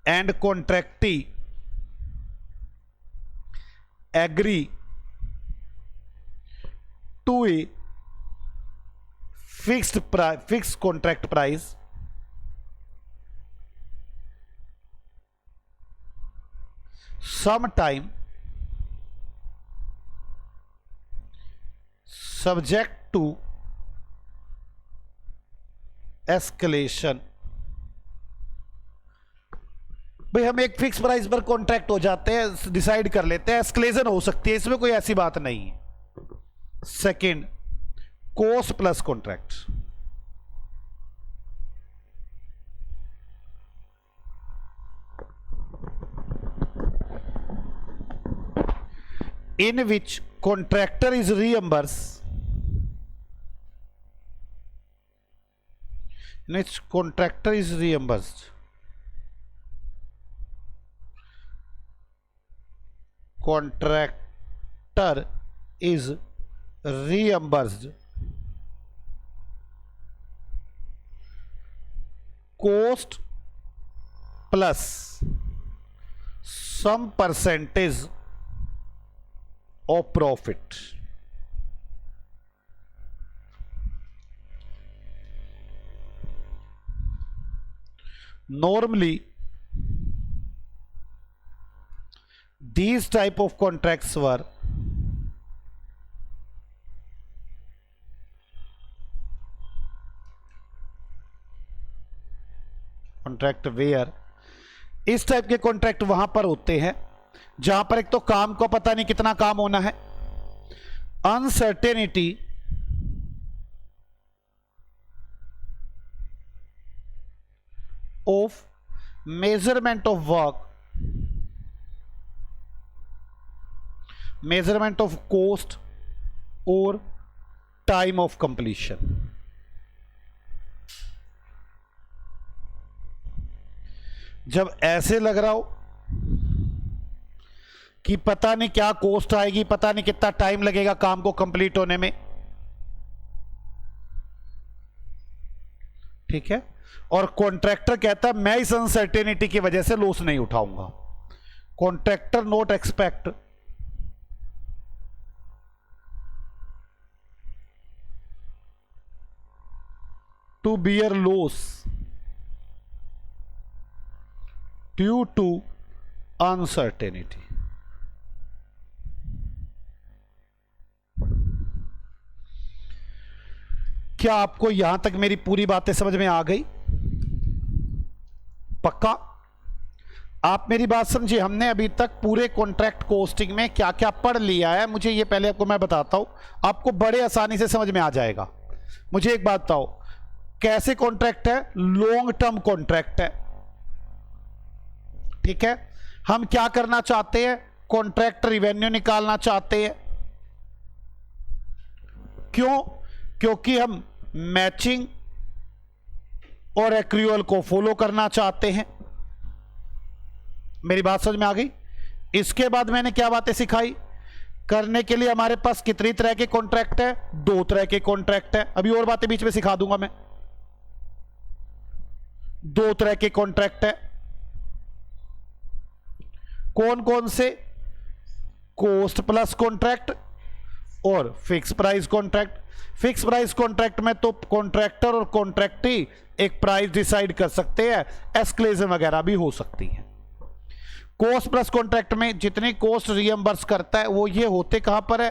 and contractee agree to a fixed contract price sometime subject to escalation। भाई हम एक फिक्स प्राइस पर कॉन्ट्रैक्ट हो जाते हैं, डिसाइड कर लेते हैं, एस्केलेशन हो सकती है, इसमें कोई ऐसी बात नहीं है। Second, cost plus contract. in which contractor is reimbursed, in which contractor is reimbursed, contractor is reimbursed cost plus some percentage of profit। Normally these type of contracts were contract where, इस type के contract वहां पर होते हैं जहां पर एक तो काम को पता नहीं कितना काम होना है, uncertainty of measurement of work, measurement of cost और टाइम ऑफ कंप्लीशन। जब ऐसे लग रहा हो कि पता नहीं क्या कॉस्ट आएगी, पता नहीं कितना टाइम लगेगा काम को कंप्लीट होने में, ठीक है, और कॉन्ट्रैक्टर कहता है मैं इस अनसर्टेनिटी की वजह से लॉस नहीं उठाऊंगा। Contractor not expect to bear loss due to uncertainty. क्या आपको यहां तक मेरी पूरी बातें समझ में आ गई? पक्का? आप मेरी बात समझिए, हमने अभी तक पूरे कॉन्ट्रैक्ट कॉस्टिंग में क्या क्या पढ़ लिया है, मुझे ये पहले आपको मैं बताता हूं, आपको बड़े आसानी से समझ में आ जाएगा। मुझे एक बात बताओ, कैसे कॉन्ट्रैक्ट है? लॉन्ग टर्म कॉन्ट्रैक्ट है, ठीक है। हम क्या करना चाहते हैं? कॉन्ट्रैक्ट रिवेन्यू निकालना चाहते हैं। क्यों? क्योंकि हम मैचिंग और एक्रूअल को फॉलो करना चाहते हैं। मेरी बात समझ में आ गई? इसके बाद मैंने क्या बातें सिखाई? करने के लिए हमारे पास कितनी तरह के कॉन्ट्रैक्ट है? 2 तरह के कॉन्ट्रैक्ट है। अभी और बातें बीच में सिखा दूंगा मैं। 2 तरह के कॉन्ट्रैक्ट है। कौन कौन से? कॉस्ट प्लस कॉन्ट्रैक्ट और fix price contract. Fix price contract में तो कॉन्ट्रैक्टर और कॉन्ट्रैक्टी एक प्राइस डिसाइड कर सकते हैं, एस्केलेशन वगैरह भी हो सकती है। कॉस्ट प्लस कॉन्ट्रैक्ट में जितनी कॉस्ट रियम्बर्स करता है वो ये होते कहां पर है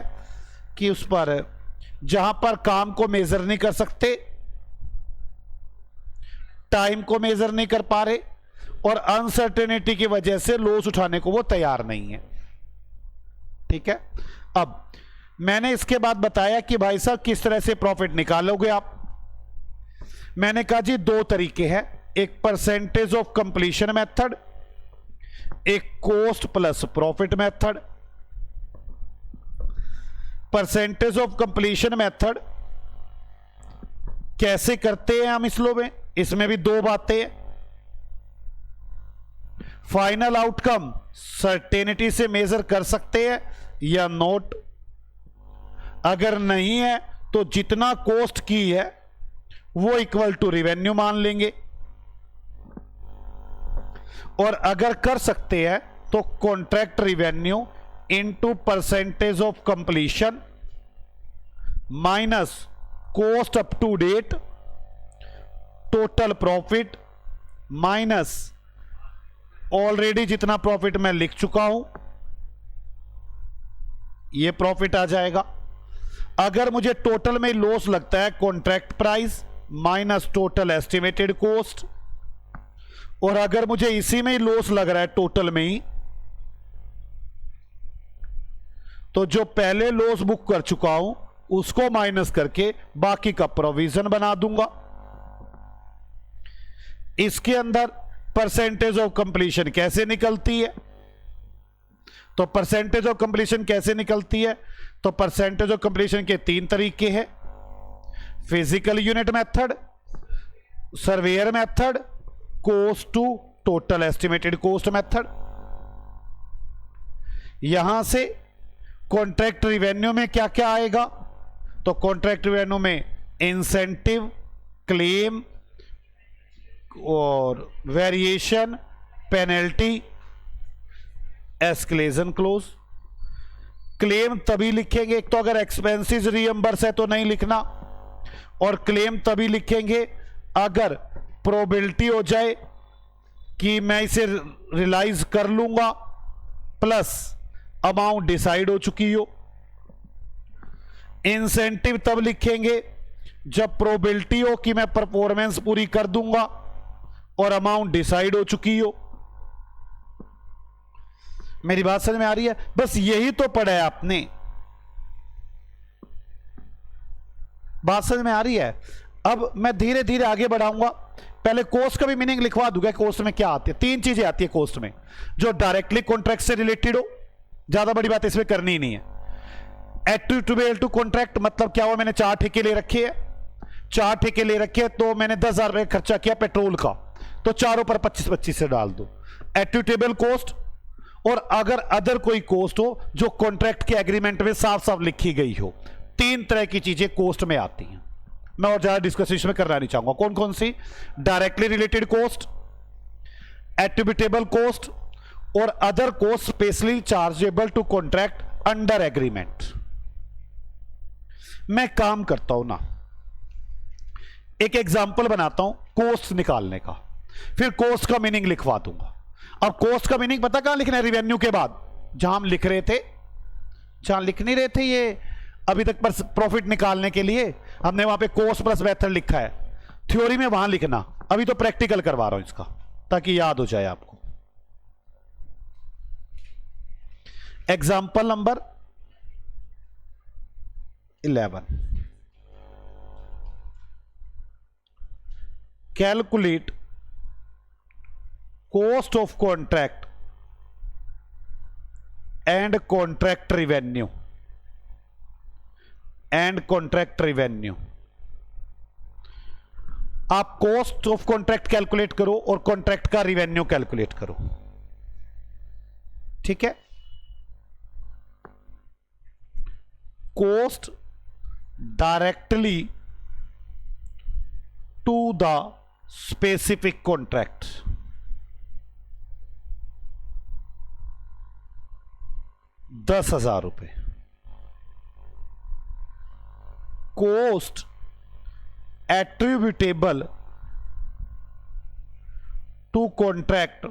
कि उस पर जहां पर काम को मेजर नहीं कर सकते, टाइम को मेजर नहीं कर पा रहे और अनसर्टेनिटी की वजह से लॉस उठाने को वो तैयार नहीं है, ठीक है। अब मैंने इसके बाद बताया कि भाई साहब किस तरह से प्रॉफिट निकालोगे आप। मैंने कहा जी 2 तरीके हैं, एक परसेंटेज ऑफ कंप्लीशन मेथड, एक cost plus profit method. Percentage of completion method कैसे करते हैं हम इस लो में, इसमें भी दो बातें हैं। फाइनल आउटकम सर्टेनिटी से मेजर कर सकते हैं या नोट। अगर नहीं है तो जितना कॉस्ट की है वो इक्वल टू रिवेन्यू मान लेंगे, और अगर कर सकते हैं तो contract revenue into percentage of completion minus cost up to date, total profit minus already जितना प्रॉफिट मैं लिख चुका हूं ये प्रॉफिट आ जाएगा। अगर मुझे टोटल में लॉस लगता है contract price minus total estimated cost, और अगर मुझे इसी में ही लॉस लग रहा है टोटल में ही, तो जो पहले लॉस बुक कर चुका हूं उसको माइनस करके बाकी का प्रोविजन बना दूंगा। इसके अंदर परसेंटेज ऑफ कंप्लीशन कैसे निकलती है, तो परसेंटेज ऑफ कंप्लीशन कैसे निकलती है, तो परसेंटेज ऑफ कंप्लीशन के तीन तरीके हैं, physical unit method, surveyor method, cost to total estimated cost method. यहां से कॉन्ट्रैक्ट रिवेन्यू में क्या क्या आएगा, तो कॉन्ट्रैक्ट रिवेन्यू में इंसेंटिव, क्लेम और variation, penalty, escalation clause. Claim तभी लिखेंगे, एक तो अगर एक्सपेंसेस रीएम्बर्स है तो नहीं लिखना, और क्लेम तभी लिखेंगे अगर प्रोबेबिलिटी हो जाए कि मैं इसे रियलाइज कर लूंगा प्लस अमाउंट डिसाइड हो चुकी हो। इंसेंटिव तब लिखेंगे जब प्रोबेबिलिटी हो कि मैं परफॉर्मेंस पूरी कर दूंगा और अमाउंट डिसाइड हो चुकी हो। मेरी बात समझ में आ रही है? बस यही तो पढ़ा है आपने, बात समझ में आ रही है? अब मैं धीरे धीरे आगे बढ़ाऊंगा। पहले कॉस्ट का भी मीनिंग लिखवा दूंगा। कॉस्ट में क्या आती है? तीन चीजें आती है कॉस्ट में, जो डायरेक्टली कॉन्ट्रैक्ट से रिलेटेड हो, ज्यादा बड़ी बात इसमें करनी ही नहीं है। एट्रीब्यूटेबल टू कॉन्ट्रैक्ट मतलब क्या हुआ, मैंने 4 ठेके ले रखे हैं, 4 ठेके ले रखे हैं, तो मैंने 10,000 रुपए खर्चा किया पेट्रोल का, तो चारों पर 25-25 से डाल दो, एट्रीब्यूटेबल कॉस्ट। और अगर अदर कोई कॉस्ट हो जो कॉन्ट्रैक्ट के एग्रीमेंट में साफ साफ लिखी गई हो, 3 तरह की चीजें कॉस्ट में आती हैं। मैं और ज्यादा डिस्कस इसमें करना नहीं चाहूंगा। कौन कौन सी? Directly related cost, attributable cost और other cost specially chargeable to contract under agreement. मैं काम करता हूं ना, एक एग्जांपल बनाता हूं कॉस्ट निकालने का, फिर कॉस्ट का मीनिंग लिखवा दूंगा। अब कॉस्ट का मीनिंग पता कहां लिखना है? रिवेन्यू के बाद, जहां हम लिख रहे थे, जहां लिख नहीं रहे थे ये अभी तक पर प्रॉफिट निकालने के लिए हमने वहां पे कॉस्ट प्लस मेथड लिखा है, थ्योरी में वहां लिखना। अभी तो प्रैक्टिकल करवा रहा हूं इसका ताकि याद हो जाए आपको। Example number 11, calculate cost of contract and contract revenue and contract revenue. आप कॉस्ट ऑफ कॉन्ट्रैक्ट कैलकुलेट करो और कॉन्ट्रैक्ट का रिवेन्यू कैलकुलेट करो, ठीक है? Cost directly to the specific contract, ₹10,000। Cost attributable to contract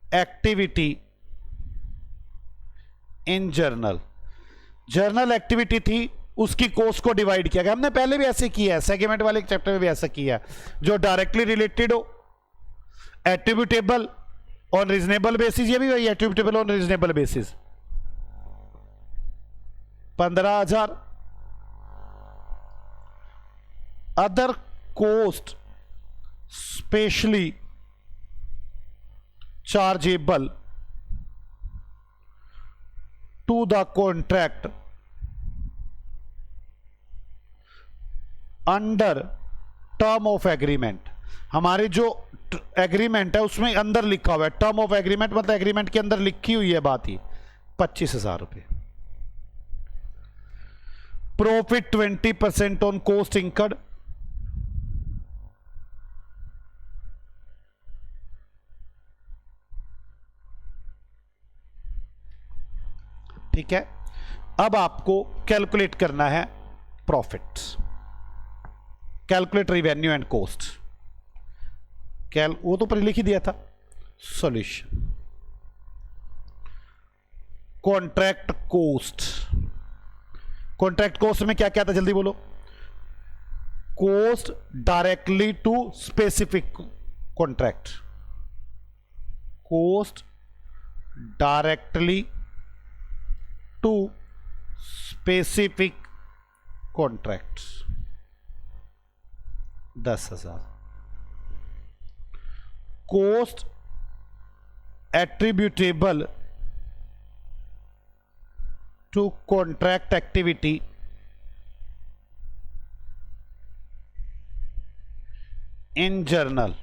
activity in journal. Journal activity थी, उसकी cost को डिवाइड किया गया। हमने पहले भी ऐसे किया है, सेगमेंट वाले चैप्टर में भी ऐसा किया है। जो डायरेक्टली रिलेटेड हो, एट्रीब्यूटेबल ऑन रीजनेबल बेसिस, ये भी वही attributable on reasonable basis 15,000। Other cost specially chargeable to the contract under term of agreement. हमारे जो एग्रीमेंट है उसमें अंदर लिखा हुआ है, टर्म ऑफ एग्रीमेंट मतलब एग्रीमेंट के अंदर लिखी हुई है बात ही, 25,000 रुपये। प्रॉफिट 20% ऑन कॉस्ट इंकर्ड, ठीक है। अब आपको कैलकुलेट करना है profits, calculate revenue and cost. वो तो पर लिख ही दिया था। Solution, contract cost. Contract cost में क्या क्या था जल्दी बोलो। Cost directly to specific contract, cost directly to specific contracts 10,000। Cost attributable to contract activity in journal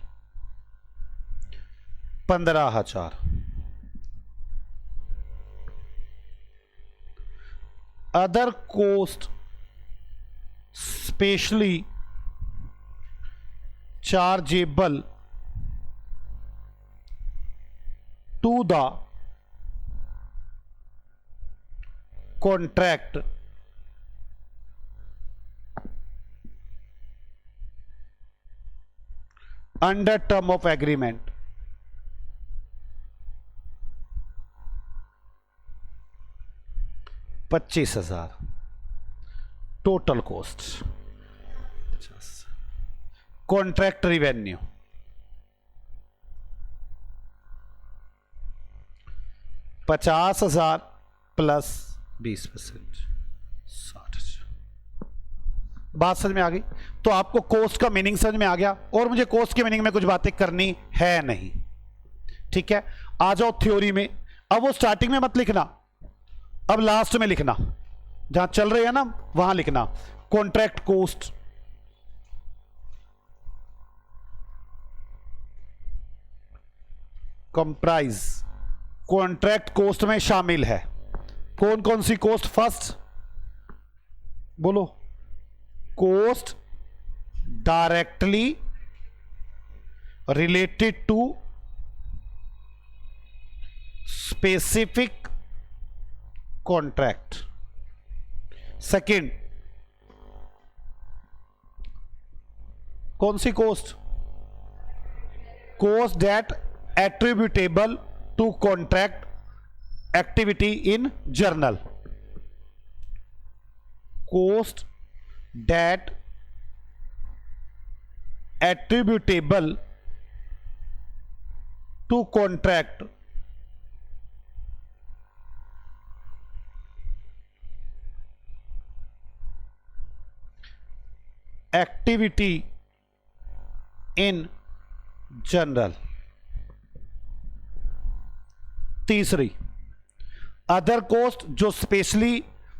15,000। Other cost specially chargeable to the contract under term of agreement 25,000। Total cost contract revenue 50,000 plus 20%, 60,000। बात समझ में आ गई? तो आपको cost का meaning समझ में आ गया, और मुझे कॉस्ट के मीनिंग में कुछ बातें करनी है नहीं, ठीक है। आ जाओ थ्योरी में। अब वो स्टार्टिंग में मत लिखना, अब लास्ट में लिखना, जहां चल रही है ना वहां लिखना। Contract cost comprise, contract cost में शामिल है कौन कौन सी कॉस्ट? फर्स्ट बोलो, cost directly related to specific contract. Second, कौन सी cost? Cost that attributable to contract activity in general, cost that attributable to contract activity in general. तीसरी, अदर कॉस्ट जो स्पेशली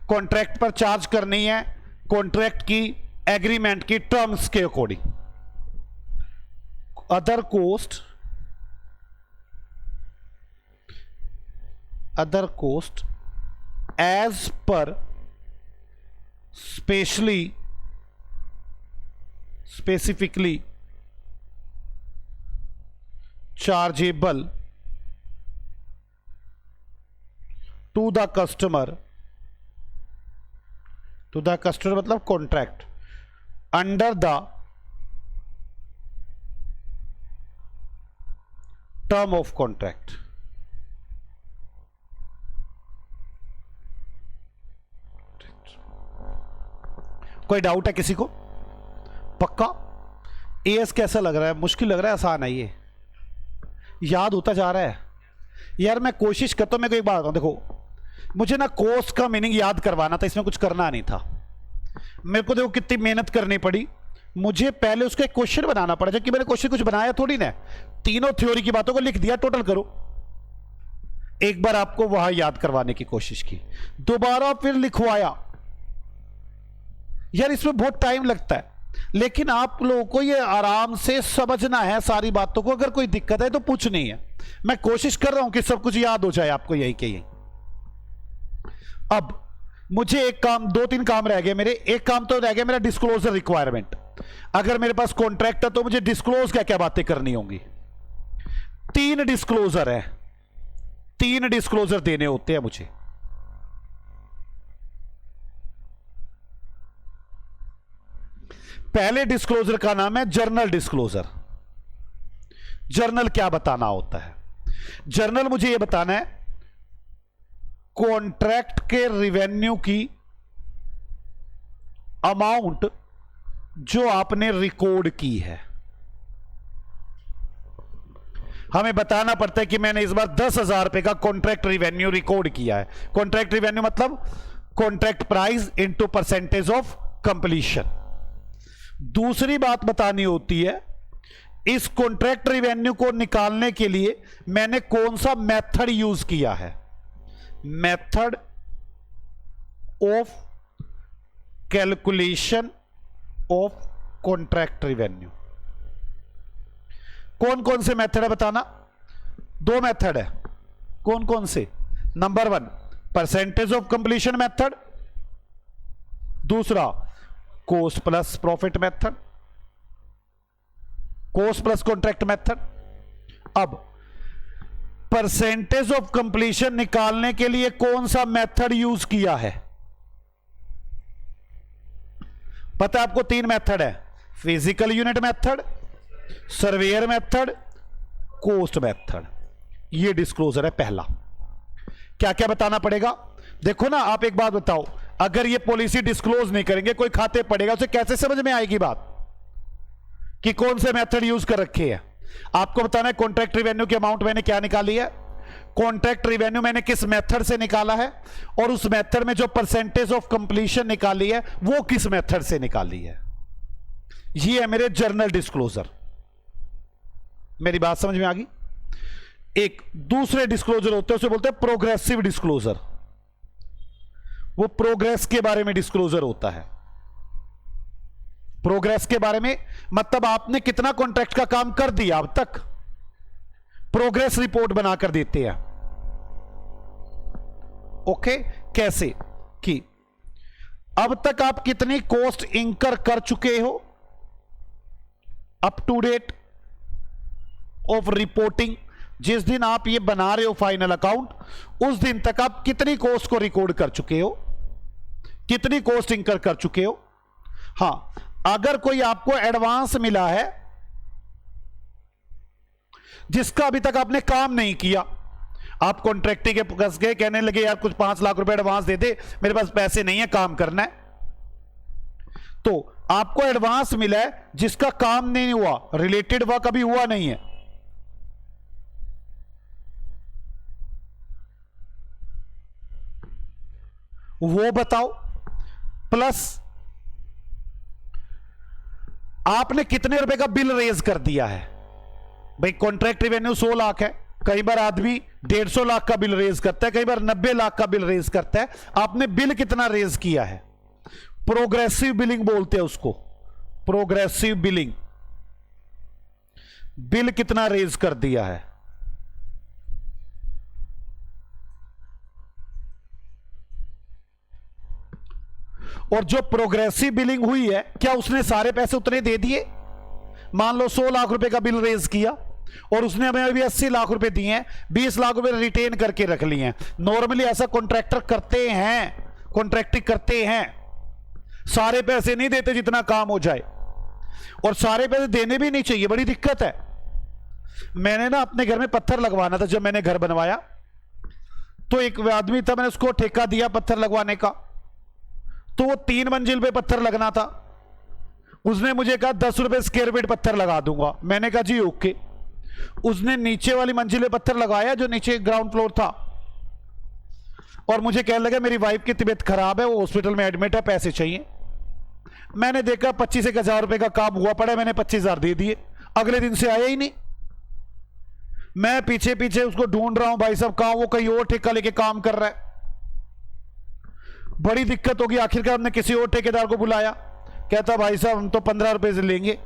कॉन्ट्रैक्ट पर चार्ज करनी है contract की agreement की terms के according. Other cost as per specifically chargeable to the customer मतलब contract under the term of contract. कोई डाउट है किसी को? पक्का? एएस कैसा लग रहा है? मुश्किल लग रहा है, आसान है ये? याद होता जा रहा है यार। मैं कोशिश करता हूं, मैं को एक बात बताऊं, देखो मुझे ना कॉस्ट का मीनिंग याद करवाना था, इसमें कुछ करना नहीं था मेरे को। देखो कितनी मेहनत करनी पड़ी, मुझे पहले उसका एक क्वेश्चन बनाना पड़ेगा कि मैंने क्वेश्चन कुछ बनाया थोड़ी ना, तीनों थ्योरी की बातों को लिख दिया, टोटल करो। एक बार आपको वहां याद करवाने की कोशिश की, दोबारा फिर लिखवाया। यार इसमें बहुत टाइम लगता है, लेकिन आप लोगों को ये आराम से समझना है सारी बातों को। अगर कोई दिक्कत है तो पूछनी है। मैं कोशिश कर रहा हूं कि सब कुछ याद हो जाए आपको, यही के यही। अब मुझे एक काम, 2-3 काम रह गए मेरे। एक काम तो रह गया मेरा डिस्क्लोजर रिक्वायरमेंट। अगर मेरे पास कॉन्ट्रैक्ट है तो मुझे डिस्क्लोज क्या क्या बातें करनी होंगी। 3 डिस्क्लोजर है, 3 डिस्क्लोजर देने होते हैं मुझे। पहले डिस्क्लोजर का नाम है जर्नल डिस्क्लोजर। जर्नल क्या बताना होता है? जर्नल मुझे यह बताना है कॉन्ट्रैक्ट के रिवेन्यू की अमाउंट जो आपने रिकॉर्ड की है। हमें बताना पड़ता है कि मैंने इस बार 10,000 रुपए का कॉन्ट्रैक्ट रिवेन्यू रिकॉर्ड किया है। कॉन्ट्रैक्ट रिवेन्यू मतलब contract price into percentage of completion. दूसरी बात बतानी होती है, इस कॉन्ट्रैक्ट रिवेन्यू को निकालने के लिए मैंने कौन सा मेथड यूज किया है। Method of calculation of contract revenue. कौन कौन से मेथड है बताना? 2 मेथड है। कौन कौन से? Number 1 percentage of completion method, दूसरा cost plus profit method, cost plus contract method. अब परसेंटेज ऑफ कंप्लीशन निकालने के लिए कौन सा मेथड यूज किया है? पता है आपको 3 मेथड है, physical unit method, surveyor method, cost method. ये डिस्क्लोजर है पहला। क्या क्या बताना पड़ेगा? देखो ना, आप एक बात बताओ, अगर ये पॉलिसी डिस्क्लोज नहीं करेंगे, कोई खाते पड़ेगा, उसे कैसे समझ में आएगी बात कि कौन से मेथड यूज कर रखे हैं? आपको बताना है कॉन्ट्रैक्ट रिवेन्यू की अमाउंट मैंने क्या निकाली है, कॉन्ट्रैक्ट रिवेन्यू मैंने किस मेथड से निकाला है, और उस मेथड में जो परसेंटेज ऑफ कंप्लीशन निकाली है वो किस मेथड से निकाली है। ये है मेरे जर्नल डिस्क्लोजर। मेरी बात समझ में आ गई? एक दूसरे डिस्क्लोजर होते हैं, उसे बोलते हैं प्रोग्रेसिव डिस्क्लोजर। वो प्रोग्रेस के बारे में डिस्क्लोजर होता है। प्रोग्रेस के बारे में मतलब आपने कितना कॉन्ट्रैक्ट का काम कर दिया अब तक, प्रोग्रेस रिपोर्ट बनाकर देते हैं। ओके, कैसे कि अब तक आप कितनी कॉस्ट इंकर कर चुके हो, up to date of reporting. जिस दिन आप ये बना रहे हो फाइनल अकाउंट, उस दिन तक आप कितनी कॉस्ट को रिकॉर्ड कर चुके हो, कितनी कॉस्ट इंकर कर चुके हो। हां, अगर कोई आपको एडवांस मिला है जिसका अभी तक आपने काम नहीं किया, आप कॉन्ट्रैक्टिंग के पास गए, कहने लगे यार कुछ 5 लाख रुपए एडवांस दे दे, मेरे पास पैसे नहीं है, काम करना है, तो आपको एडवांस मिला है जिसका काम नहीं हुआ, रिलेटेड वर्क अभी हुआ नहीं है। वो बताओ। प्लस आपने कितने रुपए का बिल रेज कर दिया है। भाई कॉन्ट्रैक्ट रिवेन्यू 100 लाख है, कई बार आदमी 150 लाख का बिल रेज करता है, कई बार 90 लाख का बिल रेज करता है। आपने बिल कितना रेज किया है? प्रोग्रेसिव बिलिंग बोलते हैं उसको, प्रोग्रेसिव बिलिंग। बिल कितना रेज कर दिया है। और जो प्रोग्रेसिव बिलिंग हुई है, क्या उसने सारे पैसे उतने दे दिए? मान लो 100 लाख रुपए का बिल रेज किया और उसने हमें अभी 80 लाख रुपए दिए हैं, 20 लाख रुपए रिटेन करके रख लिए हैं। नॉर्मली ऐसा कॉन्ट्रैक्टर करते हैं, कॉन्ट्रैक्टिंग करते हैं, सारे पैसे नहीं देते जितना काम हो जाए, और सारे पैसे देने भी नहीं चाहिए, बड़ी दिक्कत है। मैंने ना अपने घर में पत्थर लगवाना था, जब मैंने घर बनवाया तो एक आदमी था, मैंने उसको ठेका दिया पत्थर लगवाने का, तो वो 3 मंजिल पे पत्थर लगना था। उसने मुझे कहा 10 रुपए स्क्वायर फीट पत्थर लगा दूंगा। मैंने कहा जी ओके। उसने नीचे वाली मंजिल पे पत्थर लगाया जो नीचे ग्राउंड फ्लोर था, और मुझे कहने लगा मेरी वाइफ की तबीयत खराब है, वो हॉस्पिटल में एडमिट है, पैसे चाहिए। मैंने देखा 25,000 रुपए का काम हुआ पड़ा, मैंने 25,000 दे दिए, अगले दिन से आया ही नहीं। मैं पीछे पीछे उसको ढूंढ रहा हूं, भाई साहब कहां, वो कहीं और ठेका लेके काम कर रहा है। बड़ी दिक्कत होगी, आखिरकार हमने किसी और ठेकेदार को बुलाया, कहता भाई साहब हम तो 15 रुपए से लेंगे।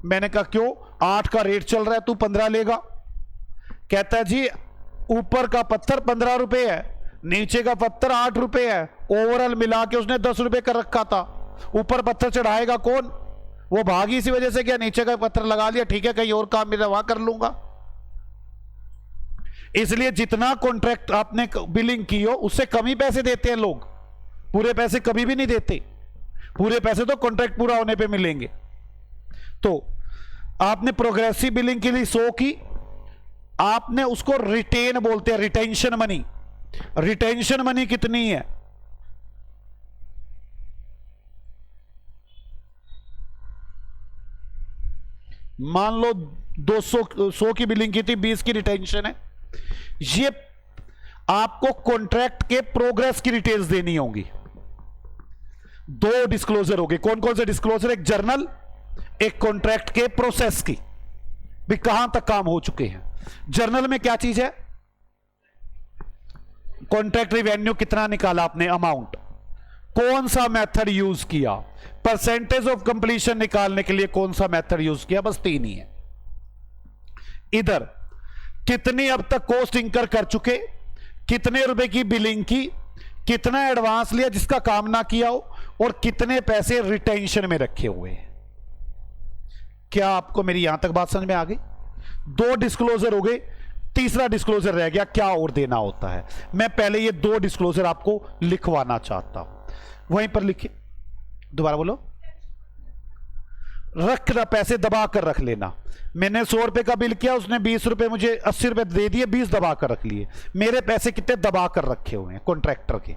मैंने कहा क्यों, 8 का रेट चल रहा है, तू 15 लेगा? कहता जी ऊपर का पत्थर 15 रुपए है, नीचे का पत्थर 8 रुपए है, ओवरऑल मिला के उसने 10 रुपए कर रखा था। ऊपर पत्थर चढ़ाएगा कौन? वो भागी इसी वजह से, क्या नीचे का पत्थर लगा लिया, ठीक है कहीं और काम मेरा वहां कर लूंगा। इसलिए जितना कॉन्ट्रैक्ट आपने बिलिंग की हो उससे कम ही पैसे देते हैं लोग, पूरे पैसे कभी भी नहीं देते। पूरे पैसे तो कॉन्ट्रैक्ट पूरा होने पे मिलेंगे। तो आपने प्रोग्रेसिव बिलिंग के लिए 100 की, आपने उसको रिटेन बोलते हैं, रिटेंशन मनी। रिटेंशन मनी कितनी है? मान लो 100 की बिलिंग की थी, 20 की रिटेंशन है। ये आपको कॉन्ट्रैक्ट के प्रोग्रेस की डिटेल्स देनी होंगी। 2 डिस्क्लोजर हो गए, कौन कौन से डिस्क्लोजर? एक जर्नल, एक कॉन्ट्रैक्ट के प्रोसेस की, भी कहां तक काम हो चुके हैं। जर्नल में क्या चीज है? कॉन्ट्रैक्ट रिवेन्यू कितना निकाला आपने, अमाउंट, कौन सा मेथड यूज किया, परसेंटेज ऑफ कंप्लीशन निकालने के लिए कौन सा मेथड यूज किया, बस 3 ही है। इधर कितनी अब तक कॉस्ट इंकर कर चुके, कितने रुपए की बिलिंग की, कितना एडवांस लिया जिसका काम ना किया हो, और कितने पैसे रिटेंशन में रखे हुए हैं। क्या आपको मेरी यहां तक बात समझ में आ गई? 2 डिस्क्लोजर हो गए, तीसरा डिस्क्लोजर रह गया, क्या और देना होता है। मैं पहले ये 2 डिस्क्लोजर आपको लिखवाना चाहता हूं, वहीं पर लिखिए। दोबारा बोलो। रखना, पैसे दबा कर रख लेना। मैंने 100 रुपए का बिल किया, उसने 20 रुपए मुझे 80 रुपए दे दिए, 20 दबा कर रख लिए। मेरे पैसे कितने दबा कर रखे हुए हैं कॉन्ट्रैक्टर के?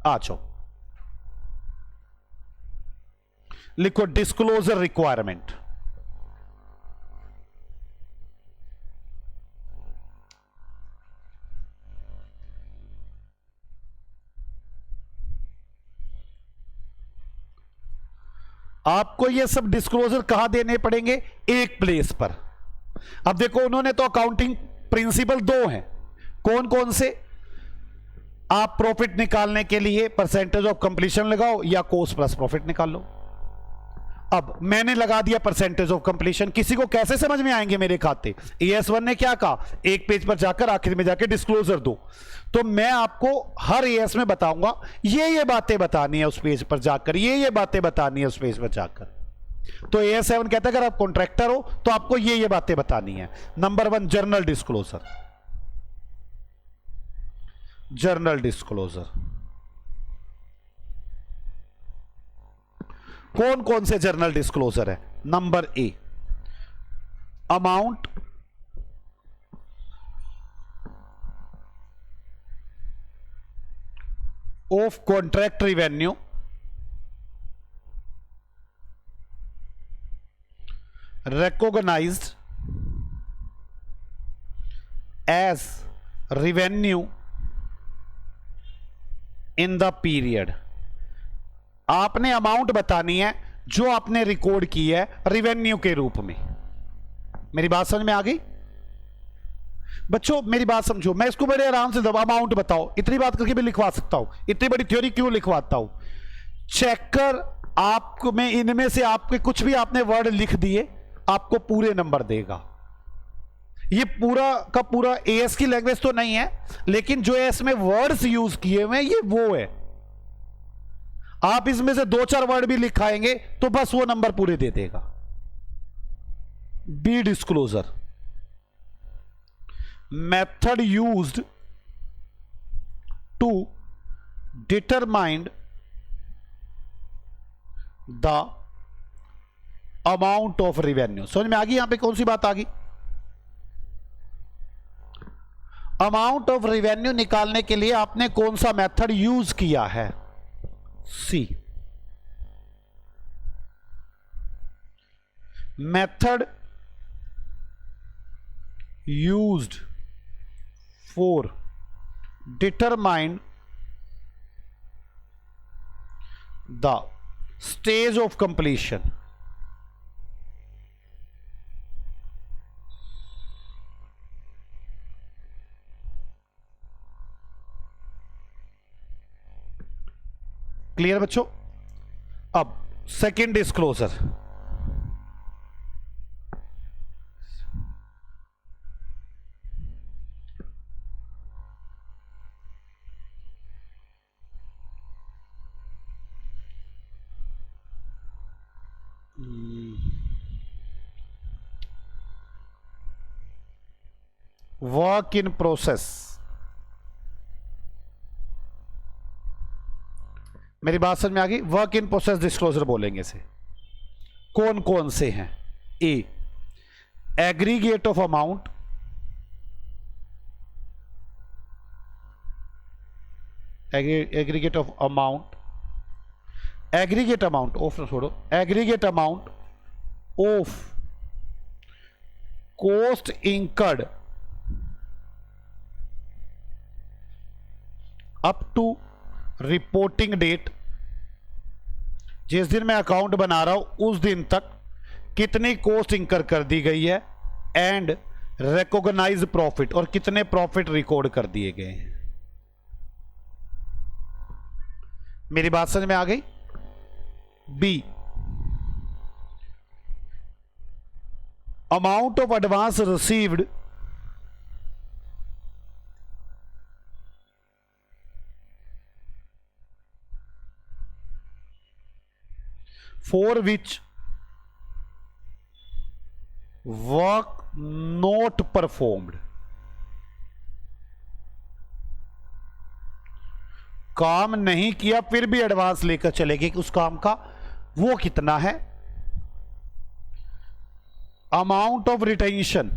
आ जाओ, लिखो डिस्क्लोजर रिक्वायरमेंट। आपको ये सब डिस्क्लोजर कहां देने पड़ेंगे? एक प्लेस पर। अब देखो, उन्होंने तो अकाउंटिंग प्रिंसिपल 2 हैं, कौन कौन से? आप प्रॉफिट निकालने के लिए परसेंटेज ऑफ कंप्लीशन लगाओ या कॉस्ट प्लस प्रॉफिट निकाल लो। अब मैंने लगा दिया परसेंटेज ऑफ कंप्लीशन, किसी को कैसे समझ में आएंगे मेरे खाते? AS1 ने क्या कहा, एक पेज पर जाकर आखिर में जाकर डिस्क्लोजर दो। तो मैं आपको हर AS में बताऊंगा, ये बातें बतानी है उस पेज पर जाकर, ये बातें बतानी है उस पेज पर जाकर। तो AS7 कहता है अगर आप कॉन्ट्रैक्टर हो तो आपको ये बातें बतानी है। Number 1 journal disclosure. Journal disclosure कौन कौन से जर्नल डिस्क्लोजर है? Number A, amount of contract revenue recognized as revenue in the period। आपने अमाउंट बतानी है जो आपने रिकॉर्ड की है रिवेन्यू के रूप में। मेरी बात समझ में आ गई बच्चों? मेरी बात समझो, मैं इसको बड़े आराम से दबा, अमाउंट बताओ, इतनी बात करके भी लिखवा सकता हूं। इतनी बड़ी थ्योरी क्यों लिखवाता हूं? चेकर आपको में इनमें से आपके कुछ भी आपने वर्ड लिख दिए, आपको पूरे नंबर देगा। ये पूरा का पूरा AS की लैंग्वेज तो नहीं है, लेकिन जो AS में वर्ड्स यूज किए हुए ये वो है। आप इसमें से 2-4 वर्ड भी लिखाएंगे तो बस वो नंबर पूरे दे देगा। B disclosure, method used to determine the amount of revenue. समझ में आ गई यहां पे कौन सी बात आ गई? अमाउंट ऑफ रिवेन्यू निकालने के लिए आपने कौन सा मेथड यूज किया है? C, method used for determine the stage of completion. Clear बच्चों? अब second disclosure. Work in process. मेरी बात समझ में आ गई? वर्क इन प्रोसेस डिस्क्लोजर बोलेंगे इसे। कौन कौन से हैं? A, aggregate of amount, aggregate of amount, aggregate amount of, छोड़ो, aggregate amount of cost incurred up to reporting date. जिस दिन मैं अकाउंट बना रहा हूं उस दिन तक कितनी कॉस्ट इंकर कर दी गई है, एंड रिकॉग्नाइज प्रॉफिट, और कितने प्रॉफिट रिकॉर्ड कर दिए गए हैं। मेरी बात समझ में आ गई? B, amount of advance received for which work not performed। काम नहीं किया फिर भी एडवांस लेकर चलेंगे कि उस काम का वो कितना है। अमाउंट ऑफ रिटेंशन,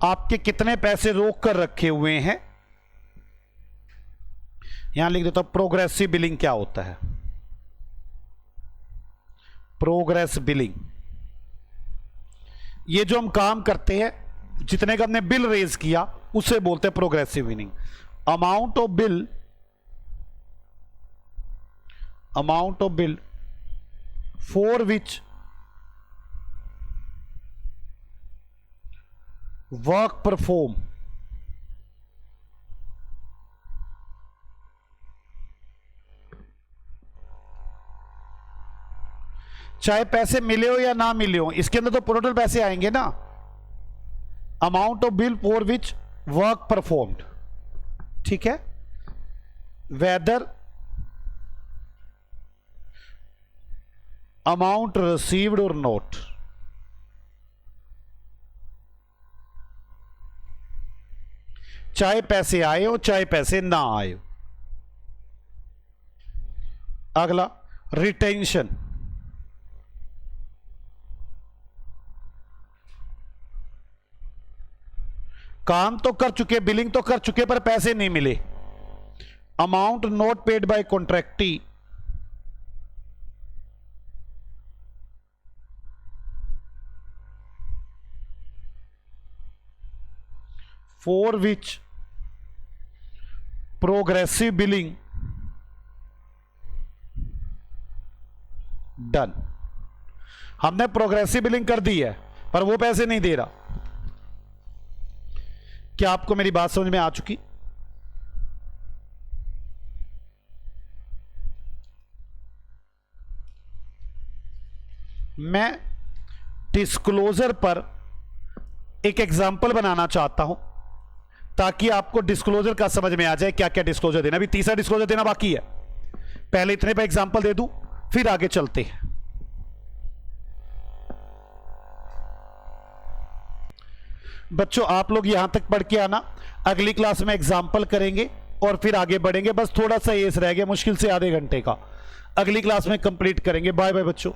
आपके कितने पैसे रोक कर रखे हुए हैं। यहां लिख देता हूं प्रोग्रेसिव बिलिंग क्या होता है। प्रोग्रेस बिलिंग, ये जो हम काम करते हैं, जितने का हमने बिल रेज किया उसे बोलते हैं progressive billing. Amount of bill, amount of bill for which work perform, चाहे पैसे मिले हो या ना मिले हो, इसके अंदर तो टोटल पैसे आएंगे ना। Amount of bill for which work performed, ठीक है, वेदर अमाउंट रिसीव्ड और नॉट। चाहे पैसे आए हो चाहे पैसे ना आए हो। अगला रिटेंशन, काम तो कर चुके, बिलिंग तो कर चुके पर पैसे नहीं मिले। Amount not paid by contractee for which progressive billing done. हमने प्रोग्रेसिव बिलिंग कर दी है पर वो पैसे नहीं दे रहा। क्या आपको मेरी बात समझ में आ चुकी? मैं डिस्क्लोजर पर एक एग्जांपल बनाना चाहता हूं ताकि आपको डिस्क्लोजर का समझ में आ जाए क्या क्या डिस्क्लोजर देना। अभी तीसरा डिस्क्लोजर देना बाकी है, पहले इतने पे एग्जांपल दे दूं फिर आगे चलते हैं। बच्चों आप लोग यहां तक पढ़ के आना, अगली क्लास में एग्जांपल करेंगे और फिर आगे बढ़ेंगे। बस थोड़ा सा एस रह गया, मुश्किल से आधे घंटे का, अगली क्लास में कंप्लीट करेंगे। बाय बाय बच्चों।